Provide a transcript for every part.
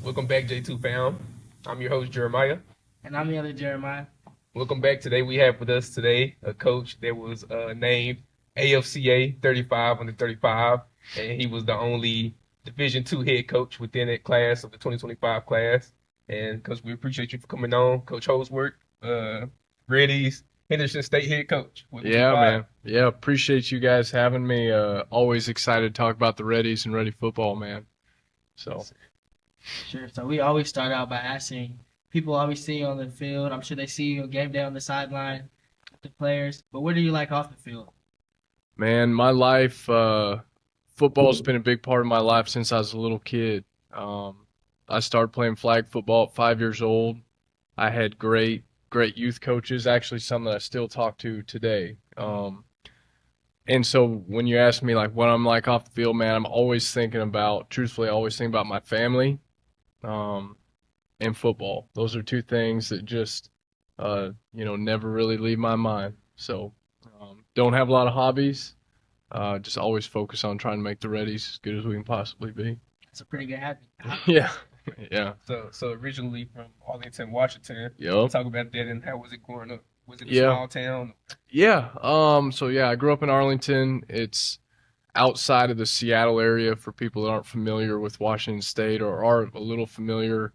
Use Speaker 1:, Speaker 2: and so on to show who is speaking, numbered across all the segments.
Speaker 1: Welcome back, J2 fam. I'm your host, Jeremiah.
Speaker 2: And I'm the other Jeremiah.
Speaker 1: Welcome back. Today we have with us today a coach that was named AFCA 35 under 35, and he was the only Division II head coach within that class of the 2025 class. And Coach, we appreciate you for coming on, Coach Holsworth, Reddy's Henderson State head coach. Welcome to the
Speaker 3: Yeah,
Speaker 1: pod.
Speaker 3: man. Yeah, appreciate you guys having me. Always excited to talk about the Reddies and Ready football, man. So,
Speaker 2: Sure. So we always start out by asking people always see you on the field. I'm sure they see you on game day on the sideline, the players. But what do you like off the field?
Speaker 3: man, my life, football's been a big part of my life since I was a little kid. I started playing flag football at 5 years old. I had great youth coaches, actually some that I still talk to today. And so when you ask me like what I'm like off the field, man, I'm always thinking about, truthfully, I always think about my family. Um, and football. Those are two things that just, never really leave my mind. So, don't have a lot of hobbies. Just always focus on trying to make the Reddies as good as we can possibly be.
Speaker 2: That's a pretty good habit.
Speaker 3: Yeah, yeah,
Speaker 1: So originally from Arlington, Washington.
Speaker 3: yep,
Speaker 1: Talk about that and how was it growing up? Was it a
Speaker 3: yeah,
Speaker 1: small town?
Speaker 3: yeah. So yeah, I grew up in Arlington. It's outside of the Seattle area for people that aren't familiar with Washington State or are a little familiar.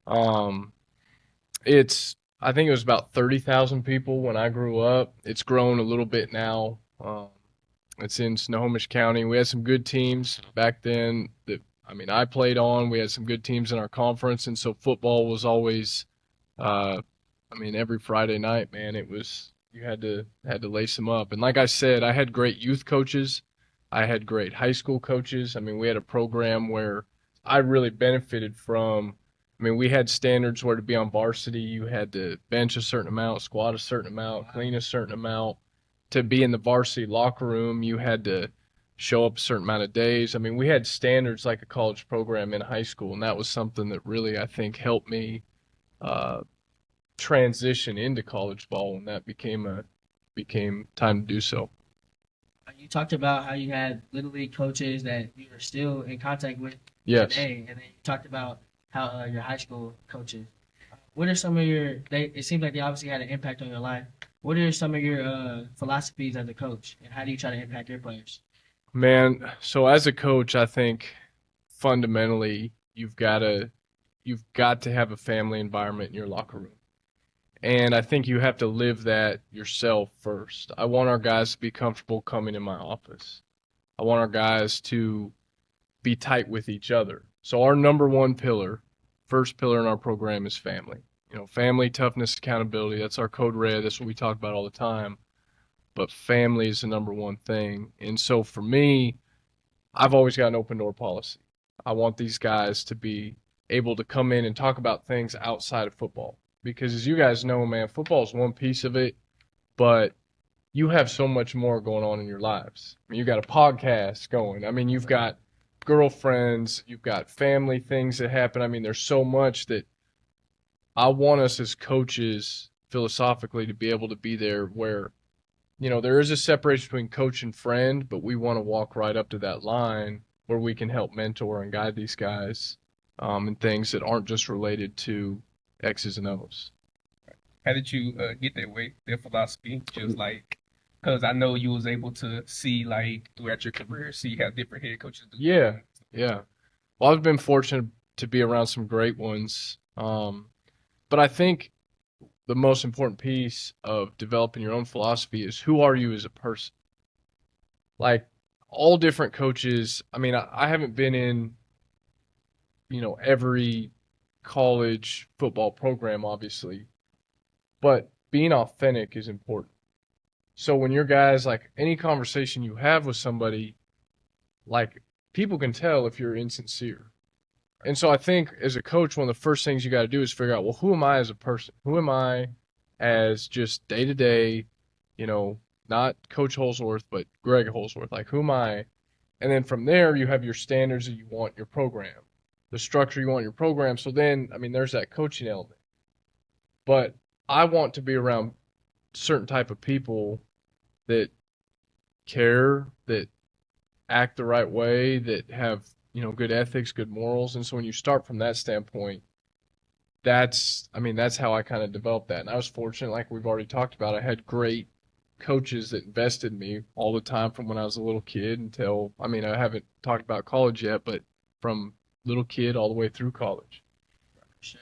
Speaker 3: Um, It's I think it was about 30,000 people when I grew up. It's grown a little bit now. It's in Snohomish County. We had some good teams back then that I played on. We had some good teams in our conference, and so football was always uh every Friday night, man, it was you had to lace them up. And like I said, I had great youth coaches. I had great high school coaches. We had a program where I really benefited from. We had standards where to be on varsity, you had to bench a certain amount, squat a certain amount, clean a certain amount. To be in the varsity locker room, you had to show up a certain amount of days. We had standards like a college program in high school, and that was something that really, I think, helped me uh, transition into college ball when that became time to do so.
Speaker 2: You talked about how you had little league coaches that you are still in contact with
Speaker 3: Yes.
Speaker 2: today, and then you talked about how your high school coaches. What are some of your? It seems like they obviously had an impact on your life. What are some of your philosophies as a coach, and how do you try to impact your players?
Speaker 3: Man, so as a coach, I think fundamentally you've got to have a family environment in your locker room. And I think you have to live that yourself first. I want our guys to be comfortable coming in my office. I want our guys to be tight with each other. So our number one pillar, first pillar in our program is family. Family, toughness, accountability. That's our code red. That's what we talk about all the time. But family is the number one thing. And so for me, I've always got an open door policy. I want these guys to be able to come in and talk about things outside of football. Because as you guys know, man, football is one piece of it, but you have so much more going on in your lives. You've got a podcast going. You've got girlfriends, you've got family things that happen. There's so much that I want us as coaches philosophically to be able to be there where, there is a separation between coach and friend, but we want to walk right up to that line where we can help mentor and guide these guys in things that aren't just related to X's and O's.
Speaker 1: How did you get that way, that philosophy? Just like, because I know you was able to see like throughout your career, see how different head coaches do
Speaker 3: Yeah,
Speaker 1: things.
Speaker 3: yeah. Well, I've been fortunate to be around some great ones. But I think the most important piece of developing your own philosophy is who are you as a person? Like all different coaches, I haven't been in, every college football program, obviously, but being authentic is important. So when your guys, like any conversation you have with somebody, like people can tell if you're insincere. And so I think as a coach, one of the first things you got to do is figure out, well, who am I as a person? Who am I as just day to day, not Coach Holsworth, but Greg Holsworth? Like, who am I? And then from there, you have your standards that you want your program, the structure you want your program. So then, there's that coaching element. But I want to be around certain type of people that care, that act the right way, that have good ethics, good morals. And so when you start from that standpoint, that's how I kind of developed that. And I was fortunate, like we've already talked about, I had great coaches that invested in me all the time from when I was a little kid until, I mean, I haven't talked about college yet, but from little kid all the way through college.
Speaker 2: Sure.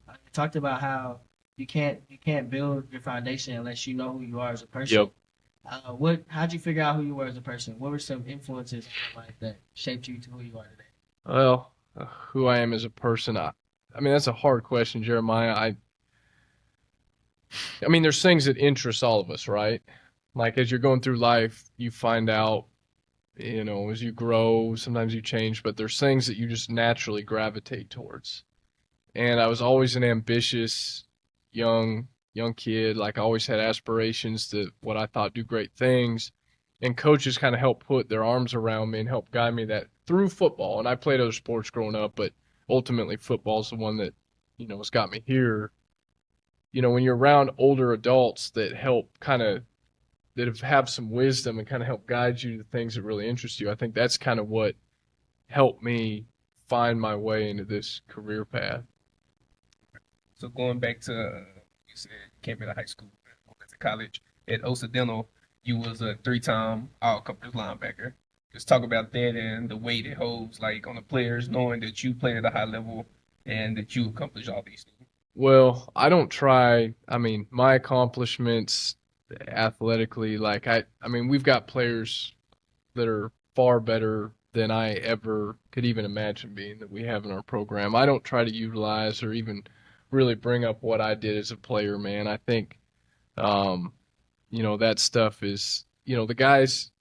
Speaker 2: You talked about how you can't build your foundation unless you know who you are as a person.
Speaker 3: Yep.
Speaker 2: How'd you figure out who you were as a person? What were some influences in your life that shaped you to who you are today?
Speaker 3: Well, who I am as a person, I mean, that's a hard question, Jeremiah. I mean, there's things that interest all of us, right? Like as you're going through life, you find out, as you grow, sometimes you change, but there's things that you just naturally gravitate towards. And I was always an ambitious young kid. Like I always had aspirations to what I thought do great things. And coaches kind of helped put their arms around me and help guide me that through football. And I played other sports growing up, but ultimately football's the one that, has got me here. When you're around older adults that have some wisdom and kind of help guide you to things that really interest you, I think that's kind of what helped me find my way into this career path.
Speaker 1: So going back to you said came out of high school, went to college at Occidental, you was a three-time All-Conference linebacker. Just talk about that and the weight it holds, like on the players, knowing that you played at a high level and that you accomplished all these things.
Speaker 3: Well, I don't try. I mean, my accomplishments athletically, like I mean, we've got players that are far better than I ever could even imagine being that we have in our program. I don't try to utilize or even really bring up what I did as a player, man. I think, um, that stuff is, the guys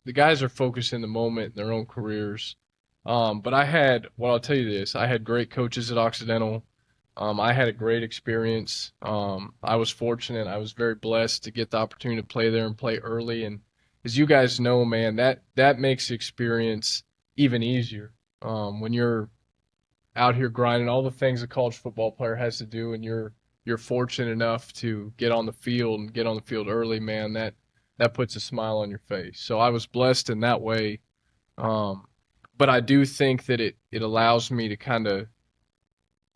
Speaker 3: are focused in the moment in their own careers. But well, I'll tell you this, I had great coaches at Occidental. I had a great experience. I was fortunate. I was very blessed to get the opportunity to play there and play early. And as you guys know, man, that makes the experience even easier. When you're out here grinding all the things a college football player has to do, and you're fortunate enough to get on the field and get on the field early, man, that puts a smile on your face. So I was blessed in that way. Um, but I do think that it allows me to kind of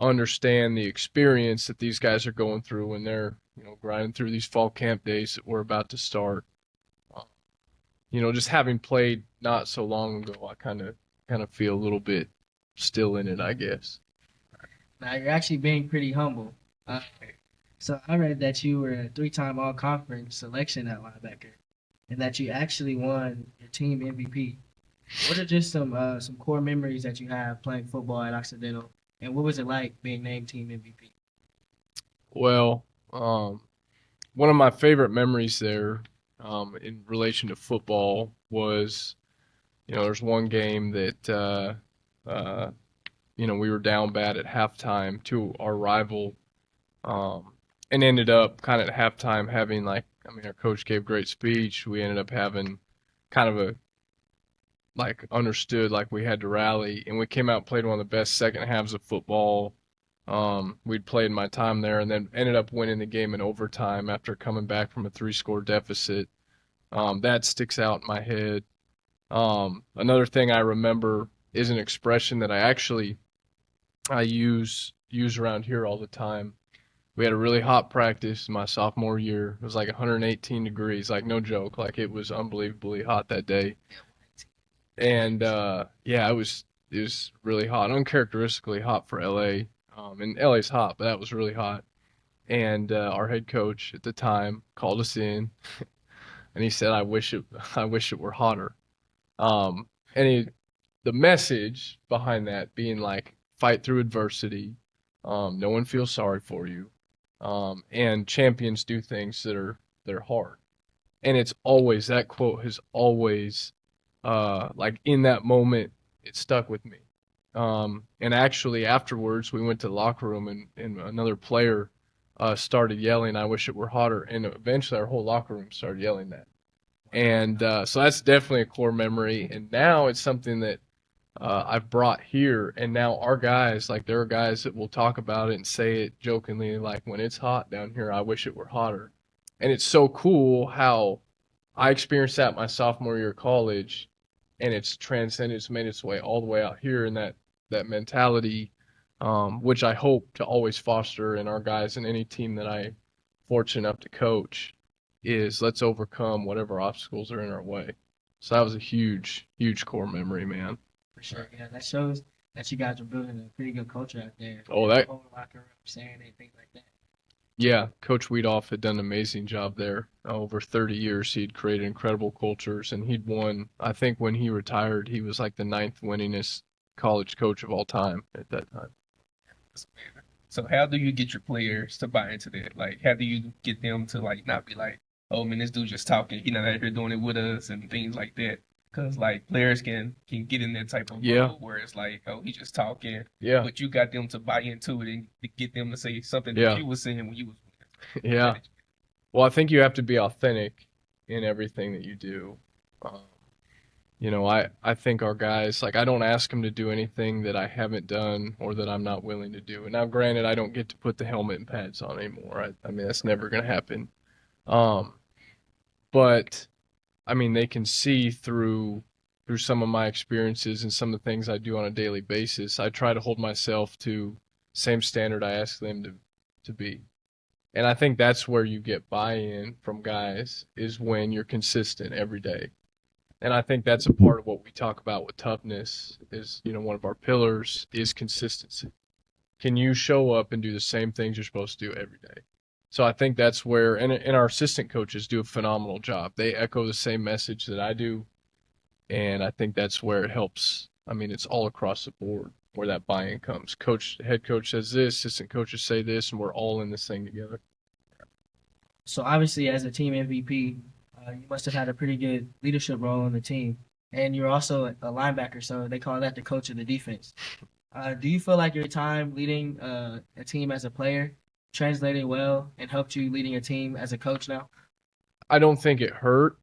Speaker 3: understand the experience that these guys are going through when they're grinding through these fall camp days that we're about to start. Just having played not so long ago, I kind of feel a little bit still in it, I guess.
Speaker 2: Now you're actually being pretty humble. Uh, so I read that you were a three-time All-Conference selection at linebacker, and that you actually won your team MVP. What are just some core memories that you have playing football at Occidental, and what was it like being named team MVP?
Speaker 3: Well, one of my favorite memories there, in relation to football was, there's one game that, we were down bad at halftime to our rival, and ended up kind of at halftime having our coach gave a great speech. We ended up having kind of a understood like we had to rally, and we came out and played one of the best second halves of football we'd played in my time there, and then ended up winning the game in overtime after coming back from a three-score deficit. That sticks out in my head. Another thing I remember is an expression that I use around here all the time. We had a really hot practice my sophomore year. It was like 118 degrees, like no joke. Like it was unbelievably hot that day. And yeah, it was really hot, uncharacteristically hot for LA. And LA's hot, but that was really hot. And our head coach at the time called us in, and he said, I wish it were hotter." Um, and the message behind that being like, fight through adversity. No one feels sorry for you. And champions do things that are hard. And it's always, that quote has always, like in that moment, it stuck with me. And actually afterwards we went to the locker room, and another player started yelling, "I wish it were hotter." And eventually our whole locker room started yelling that. And so that's definitely a core memory. And now it's something that I've brought here. And now our guys, like there are guys that will talk about it and say it jokingly, like, "When it's hot down here, I wish it were hotter." And it's so cool how I experienced that my sophomore year of college. and it's transcended, it's made its way all the way out here, and that mentality, which I hope to always foster in our guys and any team that I fortunate enough to coach, is let's overcome whatever obstacles are in our way. So that was a huge, huge core memory, man.
Speaker 2: For sure. Yeah, that shows that you guys are building a pretty good culture out there.
Speaker 3: Oh,
Speaker 2: The
Speaker 3: that
Speaker 2: whole locker room, sharing and things like that.
Speaker 3: Yeah, Coach Weedoff had done an amazing job there. Over 30 years, he'd created incredible cultures, and he'd won. I think when he retired, he was like the ninth winningest college coach of all time at that time.
Speaker 1: So how do you get your players to buy into that? Like, how do you get them to like not be like, oh man, this dude just talking. He not out here doing it with us and things like that. Because like players can get in that type of
Speaker 3: Yeah,
Speaker 1: mode where it's like, oh, he just talking,
Speaker 3: yeah,
Speaker 1: but you got them to buy into it and to get them to say something that
Speaker 3: yeah,
Speaker 1: you was saying when you was winning. How
Speaker 3: yeah.
Speaker 1: did you-
Speaker 3: Well, I think you have to be authentic in everything that you do. Um, I think our guys, like, I don't ask them to do anything that I haven't done or that I'm not willing to do. And now, granted, I don't get to put the helmet and pads on anymore. I mean, that's never going to happen. Um, but I mean, they can see through some of my experiences and some of the things I do on a daily basis. I try to hold myself to same standard I ask them to be. And I think that's where you get buy-in from guys is when you're consistent every day. And I think that's a part of what we talk about with toughness is, one of our pillars is consistency. Can you show up and do the same things you're supposed to do every day? So I think that's where, and our assistant coaches do a phenomenal job. They echo the same message that I do, and I think that's where it helps. I mean, it's all across the board where that buy-in comes. Head coach says this, assistant coaches say this, and we're all in this thing together.
Speaker 2: So obviously, as a team MVP, you must have had a pretty good leadership role on the team, and you're also a linebacker, so they call that the coach of the defense. Do you feel like your time leading a team as a player translated well and helped you leading a team as a coach now?
Speaker 3: I don't think it hurt.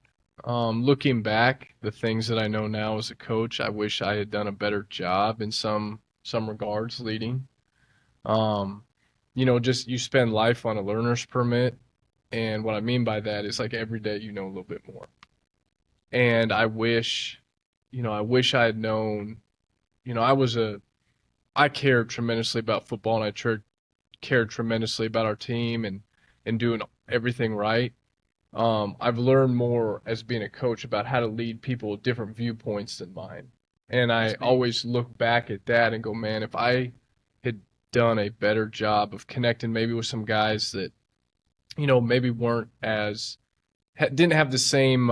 Speaker 3: Looking back, the things that I know now as a coach, I wish I had done a better job in some regards leading. Um, just you spend life on a learner's permit, and what I mean by that is like every day you know a little bit more. And I wish I had known, I cared tremendously about football, and cared tremendously about our team and doing everything right. I've learned more as being a coach about how to lead people with different viewpoints than mine. And I
Speaker 2: That's big.
Speaker 3: always look back at that and go, man, if I had done a better job of connecting maybe with some guys that, maybe weren't didn't have the same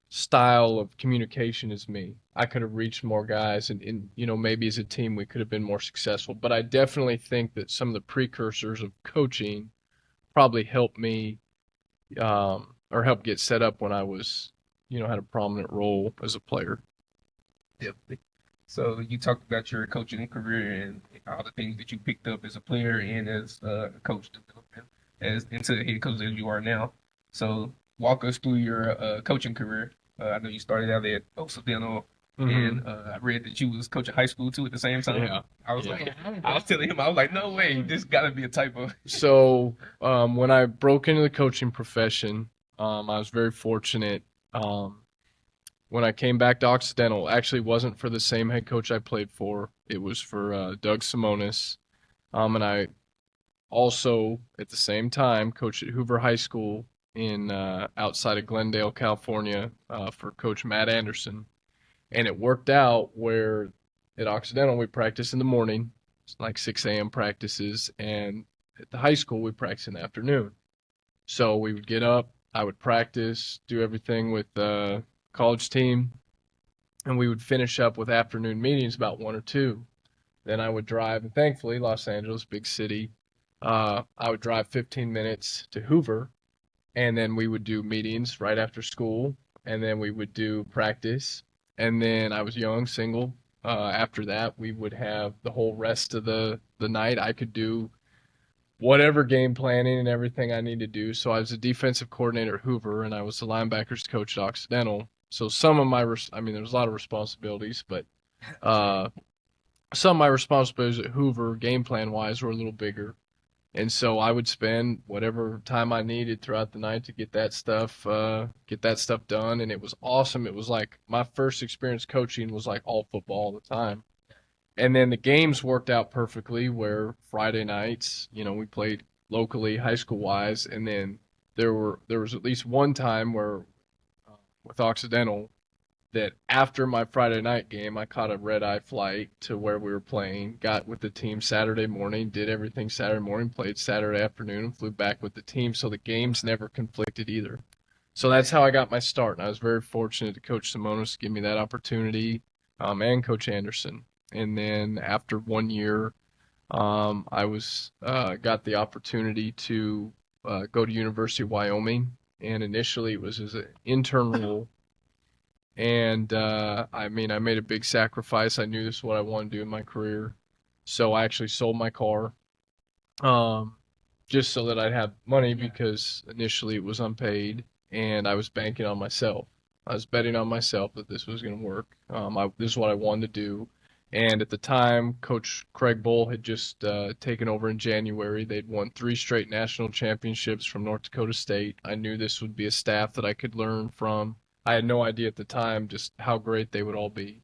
Speaker 3: style of communication as me, I could have reached more guys and, maybe as a team we could have been more successful. But I definitely think that some of the precursors of coaching probably helped me or helped get set up when I was, had a prominent role as a player.
Speaker 1: Definitely. So you talked about your coaching career and all the things that you picked up as a player and as a coach development as into the head coach as you are now. So walk us through your coaching career. I know you started out at Occidental,
Speaker 3: Mm-hmm.
Speaker 1: and I read that you was coaching high school too at the same time.
Speaker 3: Yeah,
Speaker 1: I was
Speaker 3: yeah.
Speaker 1: like, I was telling him, I was like, no way, this got to be a typo.
Speaker 3: So when I broke into the coaching profession, I was very fortunate. When I came back to Occidental, actually wasn't for the same head coach I played for. It was for Doug Simonis. And I also, at the same time, coached at Hoover High School in outside of Glendale, California, for Coach Matt Anderson. And it worked out where at Occidental we practice in the morning, it's like 6 a.m. practices, and at the high school we practice in the afternoon. So we would get up, I would practice, do everything with the college team, and we would finish up with afternoon meetings about 1 or 2. Then I would drive, and thankfully, Los Angeles, big city, I would drive 15 minutes to Hoover, and then we would do meetings right after school, and then we would do practice. And then I was young, single. After that, we would have the whole rest of the night. I could do whatever game planning and everything I need to do. So I was a defensive coordinator at Hoover, and I was the linebackers coach at Occidental. So some of I mean, there's a lot of responsibilities, but some of my responsibilities at Hoover, game plan wise, were a little bigger. And so I would spend whatever time I needed throughout the night to get that stuff done. And it was awesome. It was like my first experience coaching was like all football all the time. And then the games worked out perfectly where Friday nights, we played locally, high school wise. And then there was at least one time where with Occidental that after my Friday night game, I caught a red eye flight to where we were playing, got with the team Saturday morning, did everything Saturday morning, played Saturday afternoon, and flew back with the team. So the games never conflicted either. So that's how I got my start. And I was very fortunate to Coach Simonis give me that opportunity, and Coach Anderson. And then after 1 year, I was got the opportunity to go to University of Wyoming, and initially it was as an intern role. And I mean, I made a big sacrifice. I knew this is what I wanted to do in my career, so I actually sold my car, um, just so that I'd have money because initially it was unpaid, and I was banking on myself. I was betting on myself that this was going to work. This is what I wanted to do. And at the time, Coach Craig Bull had just taken over in January. They'd won 3 straight national championships from North Dakota State. I knew this would be a staff that I could learn from. I had no idea at the time just how great they would all be.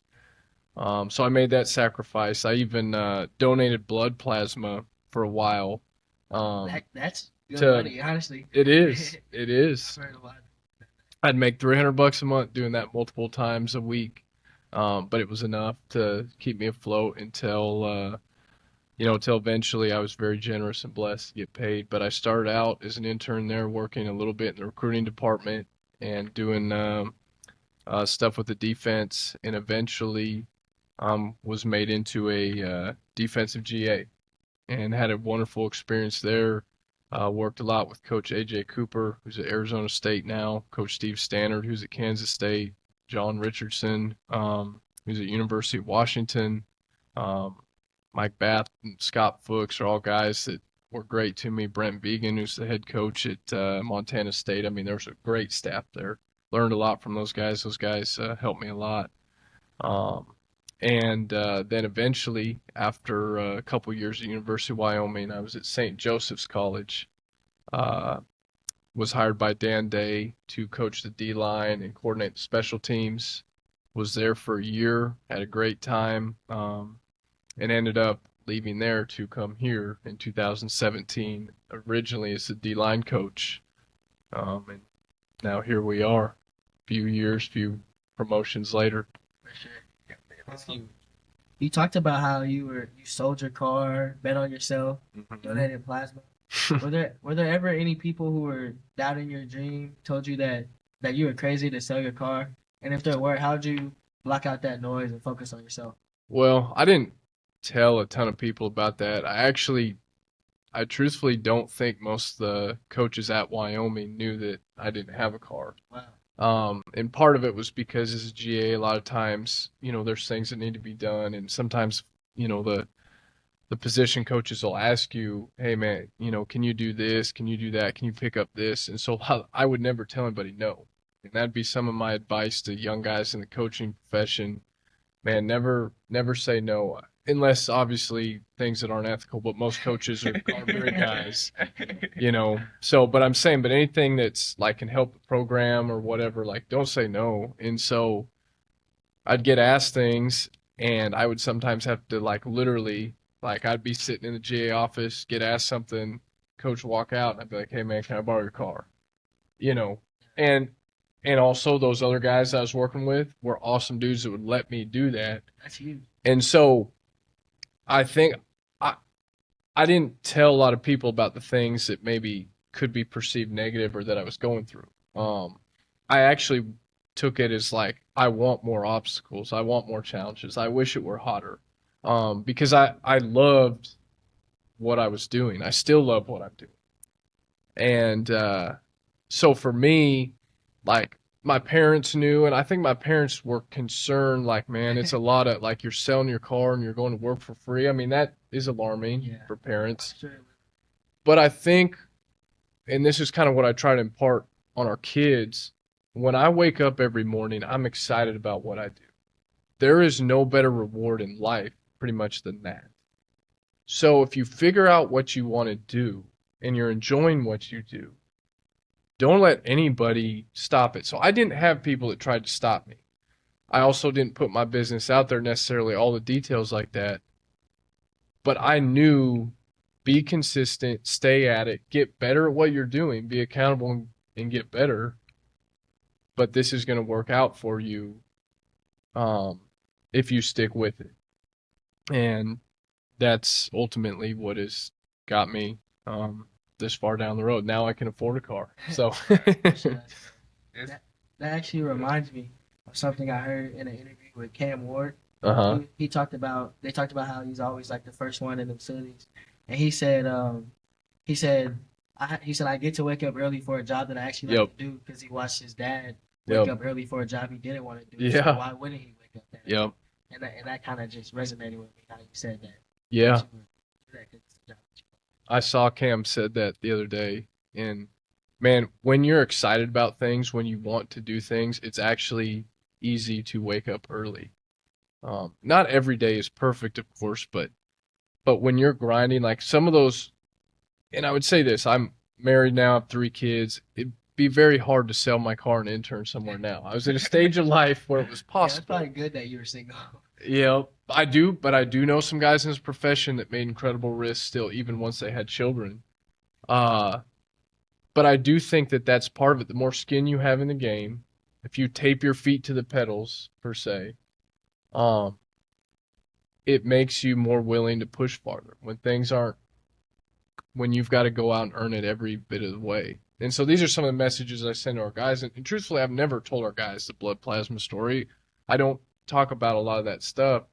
Speaker 3: So I made that sacrifice. I even donated blood plasma for a while.
Speaker 2: That's good
Speaker 3: To
Speaker 2: money, honestly.
Speaker 3: it is, it is.
Speaker 2: I've heard a lot.
Speaker 3: I'd make $300 a month doing that multiple times a week, but it was enough to keep me afloat until eventually I was very generous and blessed to get paid. But I started out as an intern there, working a little bit in the recruiting department and doing stuff with the defense, and eventually was made into a defensive GA and had a wonderful experience there. Worked a lot with Coach A.J. Cooper, who's at Arizona State now, Coach Steve Stannard, who's at Kansas State, John Richardson, who's at University of Washington, um, Mike Bath and Scott Fuchs are all guys that were great to me. Brent Began, who's the head coach at Montana State. I mean, there's a great staff there. Learned a lot from those guys. Those guys helped me a lot. Um, and then eventually, after a couple years at University of Wyoming, I was at St. Joseph's College. Uh, was hired by Dan Day to coach the D line and coordinate the special teams. Was there for a year, had a great time, and ended up leaving there to come here in 2017, originally as the D line coach. And now here we are, few promotions later.
Speaker 2: For sure. You talked about how you sold your car, bet on yourself, donated plasma. Were there ever any people who were doubting your dream, told you that you were crazy to sell your car? And if there were, how'd you block out that noise and focus on yourself?
Speaker 3: Well, I didn't tell a ton of people about that. I truthfully don't think most of the coaches at Wyoming knew that I didn't have a car.
Speaker 2: Wow.
Speaker 3: And part of it was because as a GA, a lot of times, there's things that need to be done, and sometimes, the position coaches will ask you, "Hey, man, can you do this? Can you do that? Can you pick up this?" And so I would never tell anybody no, and that'd be some of my advice to young guys in the coaching profession. Man, never say no, unless obviously things that aren't ethical. But most coaches are great guys. So, but I'm saying, but anything that's like can help the program or whatever, like don't say no. And so I'd get asked things, and I would sometimes have to like literally, like I'd be sitting in the GA office, get asked something, coach walk out, and I'd be like, "Hey man, can I borrow your car?" And also those other guys I was working with were awesome dudes that would let me do that.
Speaker 2: That's huge.
Speaker 3: And so I think I didn't tell a lot of people about the things that maybe could be perceived negative or that I was going through. I actually took it as like, I want more obstacles. I want more challenges. I wish it were hotter. Because I loved what I was doing. I still love what I'm doing. And so for me, like my parents knew, and I think my parents were concerned, like, man, it's a lot of like you're selling your car and you're going to work for free. I mean, that is alarming for parents.
Speaker 2: Sure.
Speaker 3: But I think, and this is kind of what I try to impart on our kids, when I wake up every morning, I'm excited about what I do. There is no better reward in life pretty much than that. So if you figure out what you want to do and you're enjoying what you do, don't let anybody stop it. So I didn't have people that tried to stop me. I also didn't put my business out there necessarily, all the details like that. But I knew, be consistent, stay at it, get better at what you're doing, be accountable and get better. But this is going to work out for you if you stick with it. And that's ultimately what has got me this far down the road. Now I can afford a car. So
Speaker 2: that, that actually reminds me of something I heard in an interview with Cam Ward.
Speaker 3: uh-huh.
Speaker 2: They talked about how he's always like the first one in the facilities, and he said I get to wake up early for a job that I actually like
Speaker 3: Yep.
Speaker 2: to do because he watched his dad wake
Speaker 3: Yep.
Speaker 2: up early for a job he didn't want to do.
Speaker 3: Yeah.
Speaker 2: So why wouldn't he wake up that early?
Speaker 3: Yep.
Speaker 2: And that kind of just resonated with me how you said that.
Speaker 3: Yeah.
Speaker 2: You would do that 'cause it's a job that you
Speaker 3: I saw Cam said that the other day. And man, when you're excited about things, when you want to do things, it's actually easy to wake up early. Not every day is perfect, of course, but when you're grinding, like some of those, and I would say this, I'm married now, I have 3 kids. It'd be very hard to sell my car and intern somewhere now. I was at a stage of life where it was
Speaker 2: Yeah, it's
Speaker 3: possible.
Speaker 2: probably good that you were single.
Speaker 3: Yeah, I do, but I do know some guys in this profession that made incredible risks still, even once they had children. Uh, but I do think that that's part of it. The more skin you have in the game, if you tape your feet to the pedals, per se, um, it makes you more willing to push farther when things aren't, when you've got to go out and earn it every bit of the way. And so these are some of the messages I send to our guys. And truthfully, I've never told our guys the blood plasma story. I don't talk about a lot of that stuff.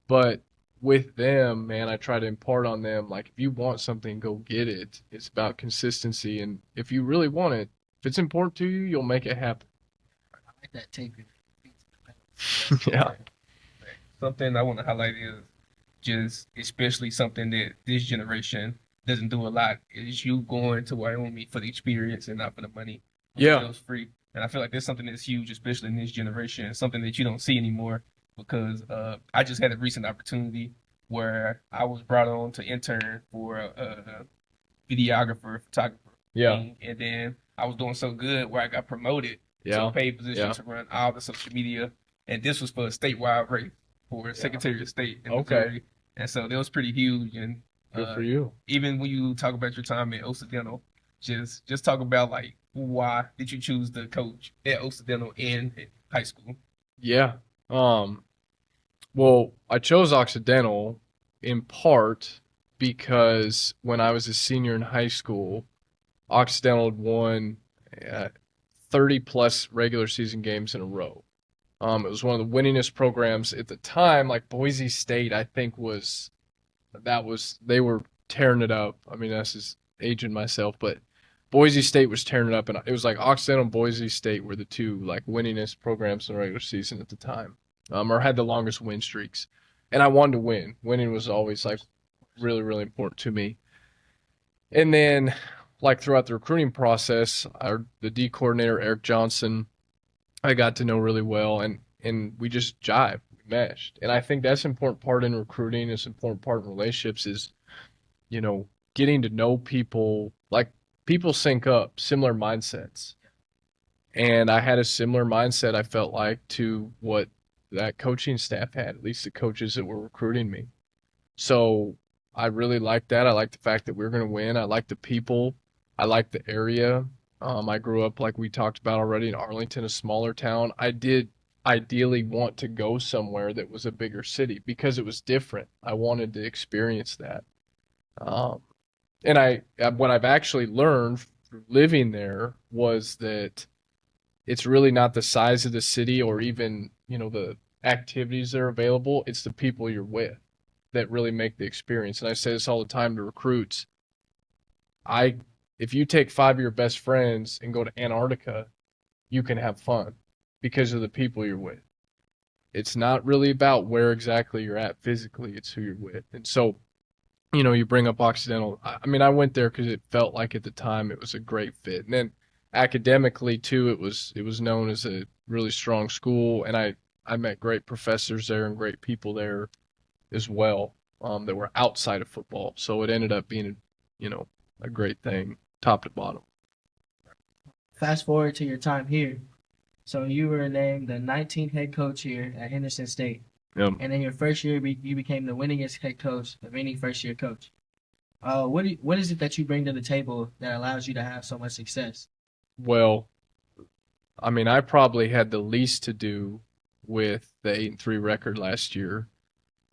Speaker 3: But with them, man, I try to impart on them, like, if you want something, go get it. It's about consistency. And if you really want it, if it's important to you, you'll make it happen.
Speaker 2: I like that tape.
Speaker 3: Yeah.
Speaker 1: Something I want to highlight is just especially something that this generation doesn't do a lot is you going to Wyoming for the experience and not for the money.
Speaker 3: Yeah.
Speaker 1: It's free. And I feel like that's something that's huge, especially in this generation, something that you don't see anymore because I just had a recent opportunity where I was brought on to intern for a videographer, photographer.
Speaker 3: Yeah.
Speaker 1: And then I was doing so good where I got promoted to
Speaker 3: Yeah.
Speaker 1: a paid position
Speaker 3: Yeah.
Speaker 1: to run all the social media. And this was for a statewide race for Secretary of State in
Speaker 3: Okay.
Speaker 1: Missouri. And so that was pretty huge. And
Speaker 3: Good for you.
Speaker 1: even when you talk about your time at Occidental, just talk about like why did you choose to coach at Occidental in high school?
Speaker 3: Yeah. Well, I chose Occidental in part because when I was a senior in high school, Occidental had won 30 plus regular season games in a row. It was one of the winningest programs at the time. Like Boise State, I think they were tearing it up. I mean, that's just aging myself, but Boise State was tearing it up, and it was like Occidental and Boise State were the two like winningest programs in the regular season at the time, or had the longest win streaks. And I wanted to win. Winning was always like really, really important to me. And then, like throughout the recruiting process, the D coordinator Eric Johnson, I got to know really well, and we just jived, we meshed. And I think that's an important part in recruiting. It's an important part in relationships is, getting to know people. Like people sync up, similar mindsets. And I had a similar mindset, I felt like, to what that coaching staff had, at least the coaches that were recruiting me. So I really liked that. I liked the fact that we were going to win. I liked the people. I liked the area. I grew up, like we talked about already, in Arlington, a smaller town. I did ideally want to go somewhere that was a bigger city because it was different. I wanted to experience that. And what I've actually learned through living there was that it's really not the size of the city or even, the activities that are available. It's the people you're with that really make the experience. And I say this all the time to recruits. If you take 5 of your best friends and go to Antarctica, you can have fun because of the people you're with. It's not really about where exactly you're at physically, it's who you're with. And so, you bring up Occidental. I mean, I went there because it felt like at the time it was a great fit. And then academically too, it was known as a really strong school, and I met great professors there and great people there as well. that were outside of football. So it ended up being, a great thing, top to bottom.
Speaker 2: Fast forward to your time here. So you were named the 19th head coach here at Henderson State.
Speaker 3: Yep.
Speaker 2: And in your first year, you became the winningest head coach of any first-year coach. What is it that you bring to the table that allows you to have so much success?
Speaker 3: Well, I mean, I probably had the least to do with the 8-3 record last year.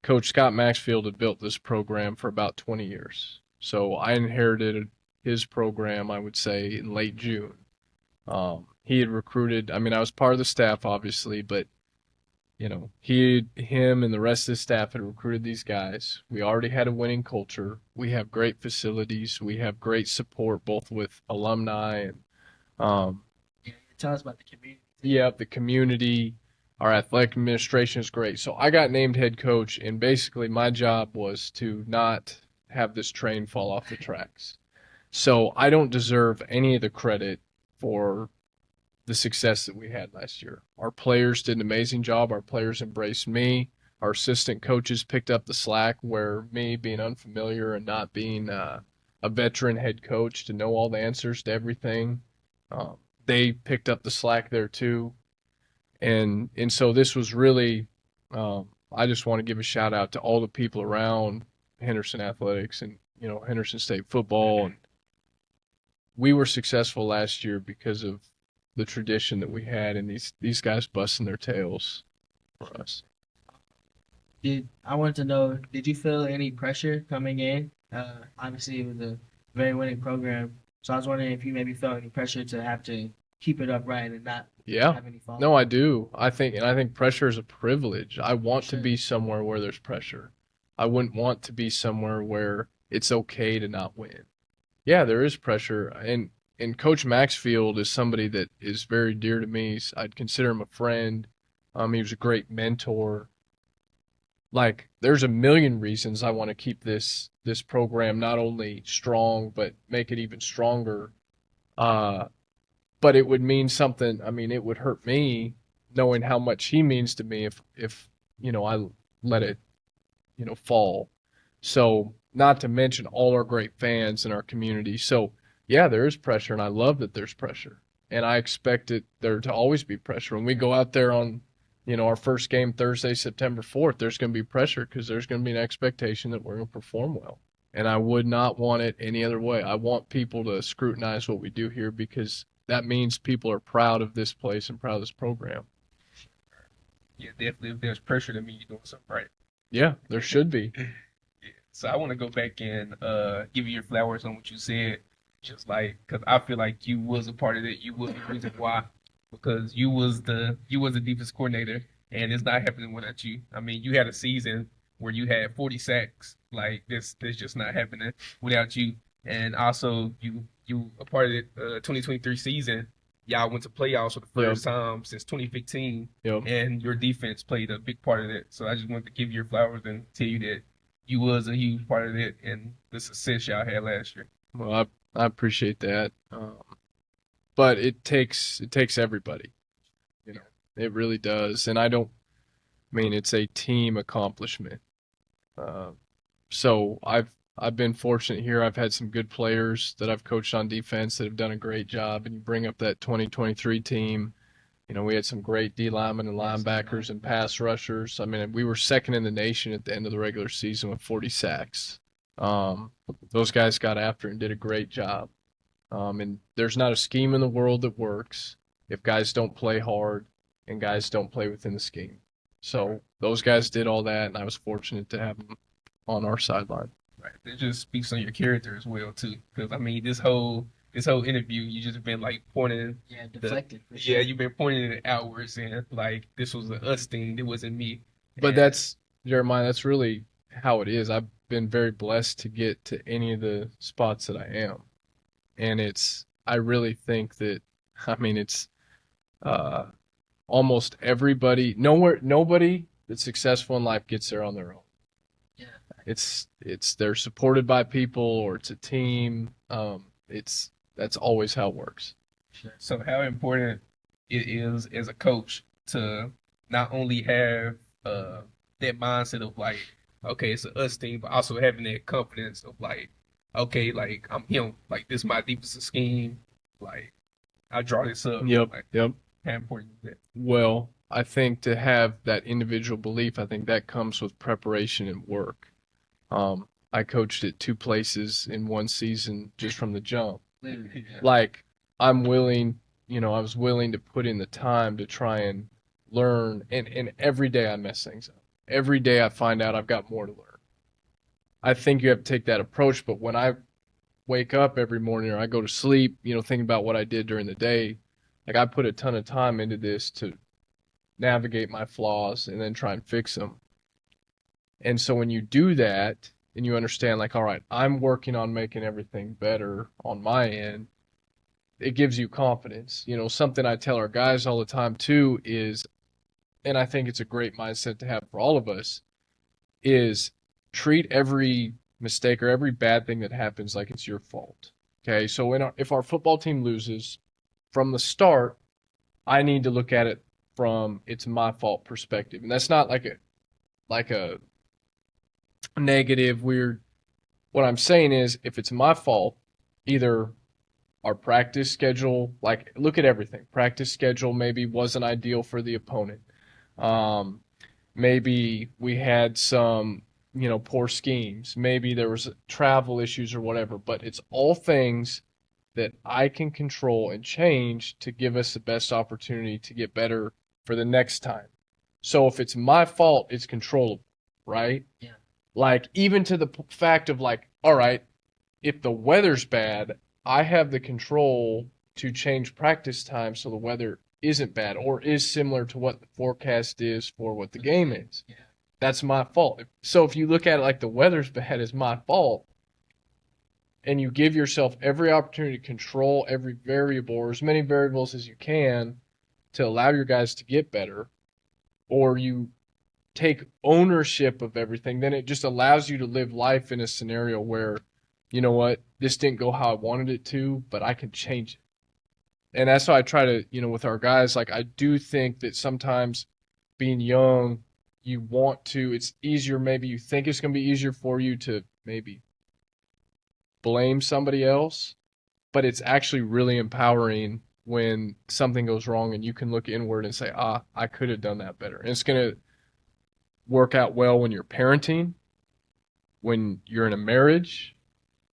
Speaker 3: Coach Scott Maxfield had built this program for about 20 years. So I inherited his program, I would say, in late June. He had recruited, I mean, I was part of the staff, obviously, but, him and the rest of the staff had recruited these guys. We already had a winning culture. We have great facilities. We have great support, both with alumni and,
Speaker 2: Yeah, tell us about the community.
Speaker 3: yeah, the community. Our athletic administration is great. So I got named head coach, and basically my job was to not have this train fall off the tracks. So I don't deserve any of the credit for the success that we had last year. Our players did an amazing job. Our players embraced me. Our assistant coaches picked up the slack where me being unfamiliar and not being a veteran head coach to know all the answers to everything, they picked up the slack there too. And so this was really, I just want to give a shout out to all the people around Henderson athletics and, Henderson State football. And we were successful last year because of the tradition that we had and these guys busting their tails for us.
Speaker 2: I wanted to know, did you feel any pressure coming in? Obviously, it was a very winning program. So I was wondering if you maybe felt any pressure to have to keep it upright and not
Speaker 3: Yeah.
Speaker 2: have any fall.
Speaker 3: No, I do. I think pressure is a privilege. I want to
Speaker 2: Sure.
Speaker 3: be somewhere where there's pressure. I wouldn't want to be somewhere where it's okay to not win. Yeah, there is pressure, and Coach Maxfield is somebody that is very dear to me. I'd consider him a friend. He was a great mentor. Like, there's a million reasons I want to keep this program not only strong but make it even stronger. But it would mean something. I mean, it would hurt me knowing how much he means to me if I let it fall. So not to mention all our great fans in our community. So yeah, there is pressure, and I love that there's pressure, and I expect there to always be pressure. When we go out there on our first game Thursday, September 4th, there's going to be pressure because there's going to be an expectation that we're going to perform well. And I would not want it any other way. I want people to scrutinize what we do here because that means people are proud of this place and proud of this program.
Speaker 1: Yeah, definitely. If there's pressure, that means you're doing something right.
Speaker 3: Yeah, there should be.
Speaker 1: Yeah. So I want to go back and give you your flowers on what you said, just like because I feel like you was a part of it. You was the reason why, because you was the defense coordinator, and it's not happening without you. I mean, you had a season where you had 40 sacks. Like this just not happening without you. And also you a part of the 2023 season. Y'all went to playoffs for the first time since 2015,
Speaker 3: Yep.
Speaker 1: and your defense played a big part of it. So I just wanted to give you your flowers and tell you that you was a huge part of it and the success y'all had last year.
Speaker 3: Well, I appreciate that. But it takes everybody. It really does. And it's a team accomplishment. So I've been fortunate here. I've had some good players that I've coached on defense that have done a great job. And you bring up that 2023 team. We had some great D linemen and linebackers and pass rushers. I mean, we were second in the nation at the end of the regular season with 40 sacks. Those guys got after it and did a great job. And there's not a scheme in the world that works if guys don't play hard and guys don't play within the scheme. So those guys did all that, and I was fortunate to have them on our sideline.
Speaker 1: Right. That just speaks on your character as well too. Because I mean, this whole interview, you just been like pointing.
Speaker 2: Yeah, deflected.
Speaker 1: Yeah, you've been pointing it outwards and like this was an us thing. It wasn't me.
Speaker 3: But that's Jeremiah. That's really how it is. I've been very blessed to get to any of the spots that I am, and I really think that. I mean, it's almost everybody. Nobody that's successful in life gets there on their own.
Speaker 2: Yeah.
Speaker 3: It's they're supported by people or it's a team. That's always how it works.
Speaker 2: Sure.
Speaker 1: So how important it is as a coach to not only have that mindset of like okay, it's a us thing, but also having that confidence of like, okay, like I'm him, like this is my defensive scheme, like I draw this up,
Speaker 3: Yep,
Speaker 1: like
Speaker 3: yep.
Speaker 1: how important is that?
Speaker 3: Well, I think to have that individual belief, I think that comes with preparation and work. I coached at two places in one season just from the jump.
Speaker 2: Literally, yeah.
Speaker 3: Like, I'm willing, I was willing to put in the time to try and learn. And every day I mess things up. Every day I find out I've got more to learn. I think you have to take that approach. But when I wake up every morning or I go to sleep, thinking about what I did during the day, like I put a ton of time into this to navigate my flaws and then try and fix them. And so when you do that and you understand, like, all right, I'm working on making everything better on my end, it gives you confidence. Something I tell our guys all the time too is, and I think it's a great mindset to have for all of us, is treat every mistake or every bad thing that happens like it's your fault. Okay, so if our football team loses from the start, I need to look at it from it's my fault perspective, and that's not like a negative weird. What I'm saying is, if it's my fault, either our practice schedule, like look at everything. Practice schedule maybe wasn't ideal for the opponent. Um, maybe we had some, poor schemes. Maybe there was travel issues or whatever. But it's all things that I can control and change to give us the best opportunity to get better for the next time. So if it's my fault, it's controllable, right?
Speaker 2: Yeah.
Speaker 3: Like even to the fact of like, all right, if the weather's bad, I have the control to change practice time so the weather isn't bad or is similar to what the forecast is for what the game is.
Speaker 2: Yeah.
Speaker 3: That's my fault. So if you look at it like the weather's bad is my fault, and you give yourself every opportunity to control every variable or as many variables as you can to allow your guys to get better, or you take ownership of everything, then it just allows you to live life in a scenario where, you know what, this didn't go how I wanted it to, but I can change it. And that's why I try to, with our guys, like I do think that sometimes being young, you want to, it's easier, maybe you think it's going to be easier for you to maybe blame somebody else, but it's actually really empowering when something goes wrong and you can look inward and say, I could have done that better. And it's going to work out well when you're parenting, when you're in a marriage,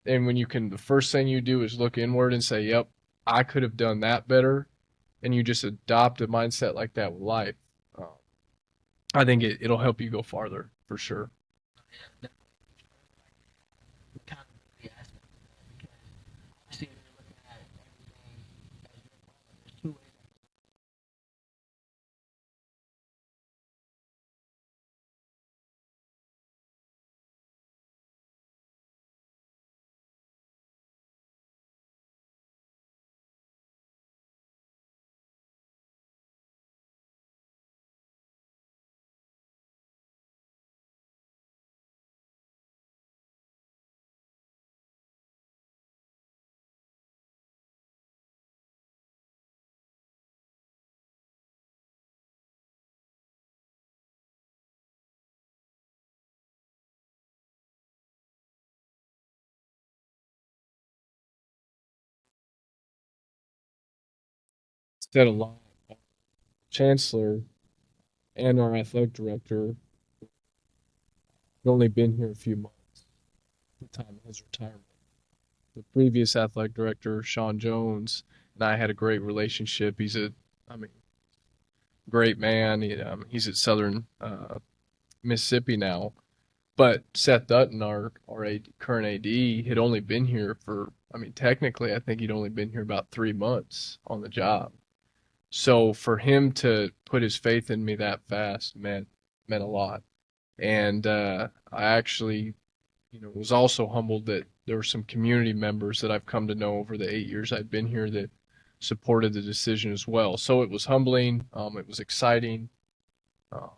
Speaker 3: and when you can, the first thing you do is look inward and say, yep, I could have done that better. And you just adopt a mindset like that with life. I think it'll help you go farther for sure.
Speaker 2: Accountability aspect of that, because obviously when you're looking at everything as your problem, there's two ways.
Speaker 3: Said a lot. Chancellor and our athletic director had only been here a few months at the time of his retirement. The previous athletic director, Sean Jones, and I had a great relationship. I mean, great man. He's at Southern Mississippi now. But Seth Dutton, our current AD, had only been here for, I mean, technically, I think he'd only been here about 3 months on the job. So for him to put his faith in me that fast meant a lot. And I actually, was also humbled that there were some community members that I've come to know over the 8 years I've been here that supported the decision as well. So it was humbling. It was exciting. Uh,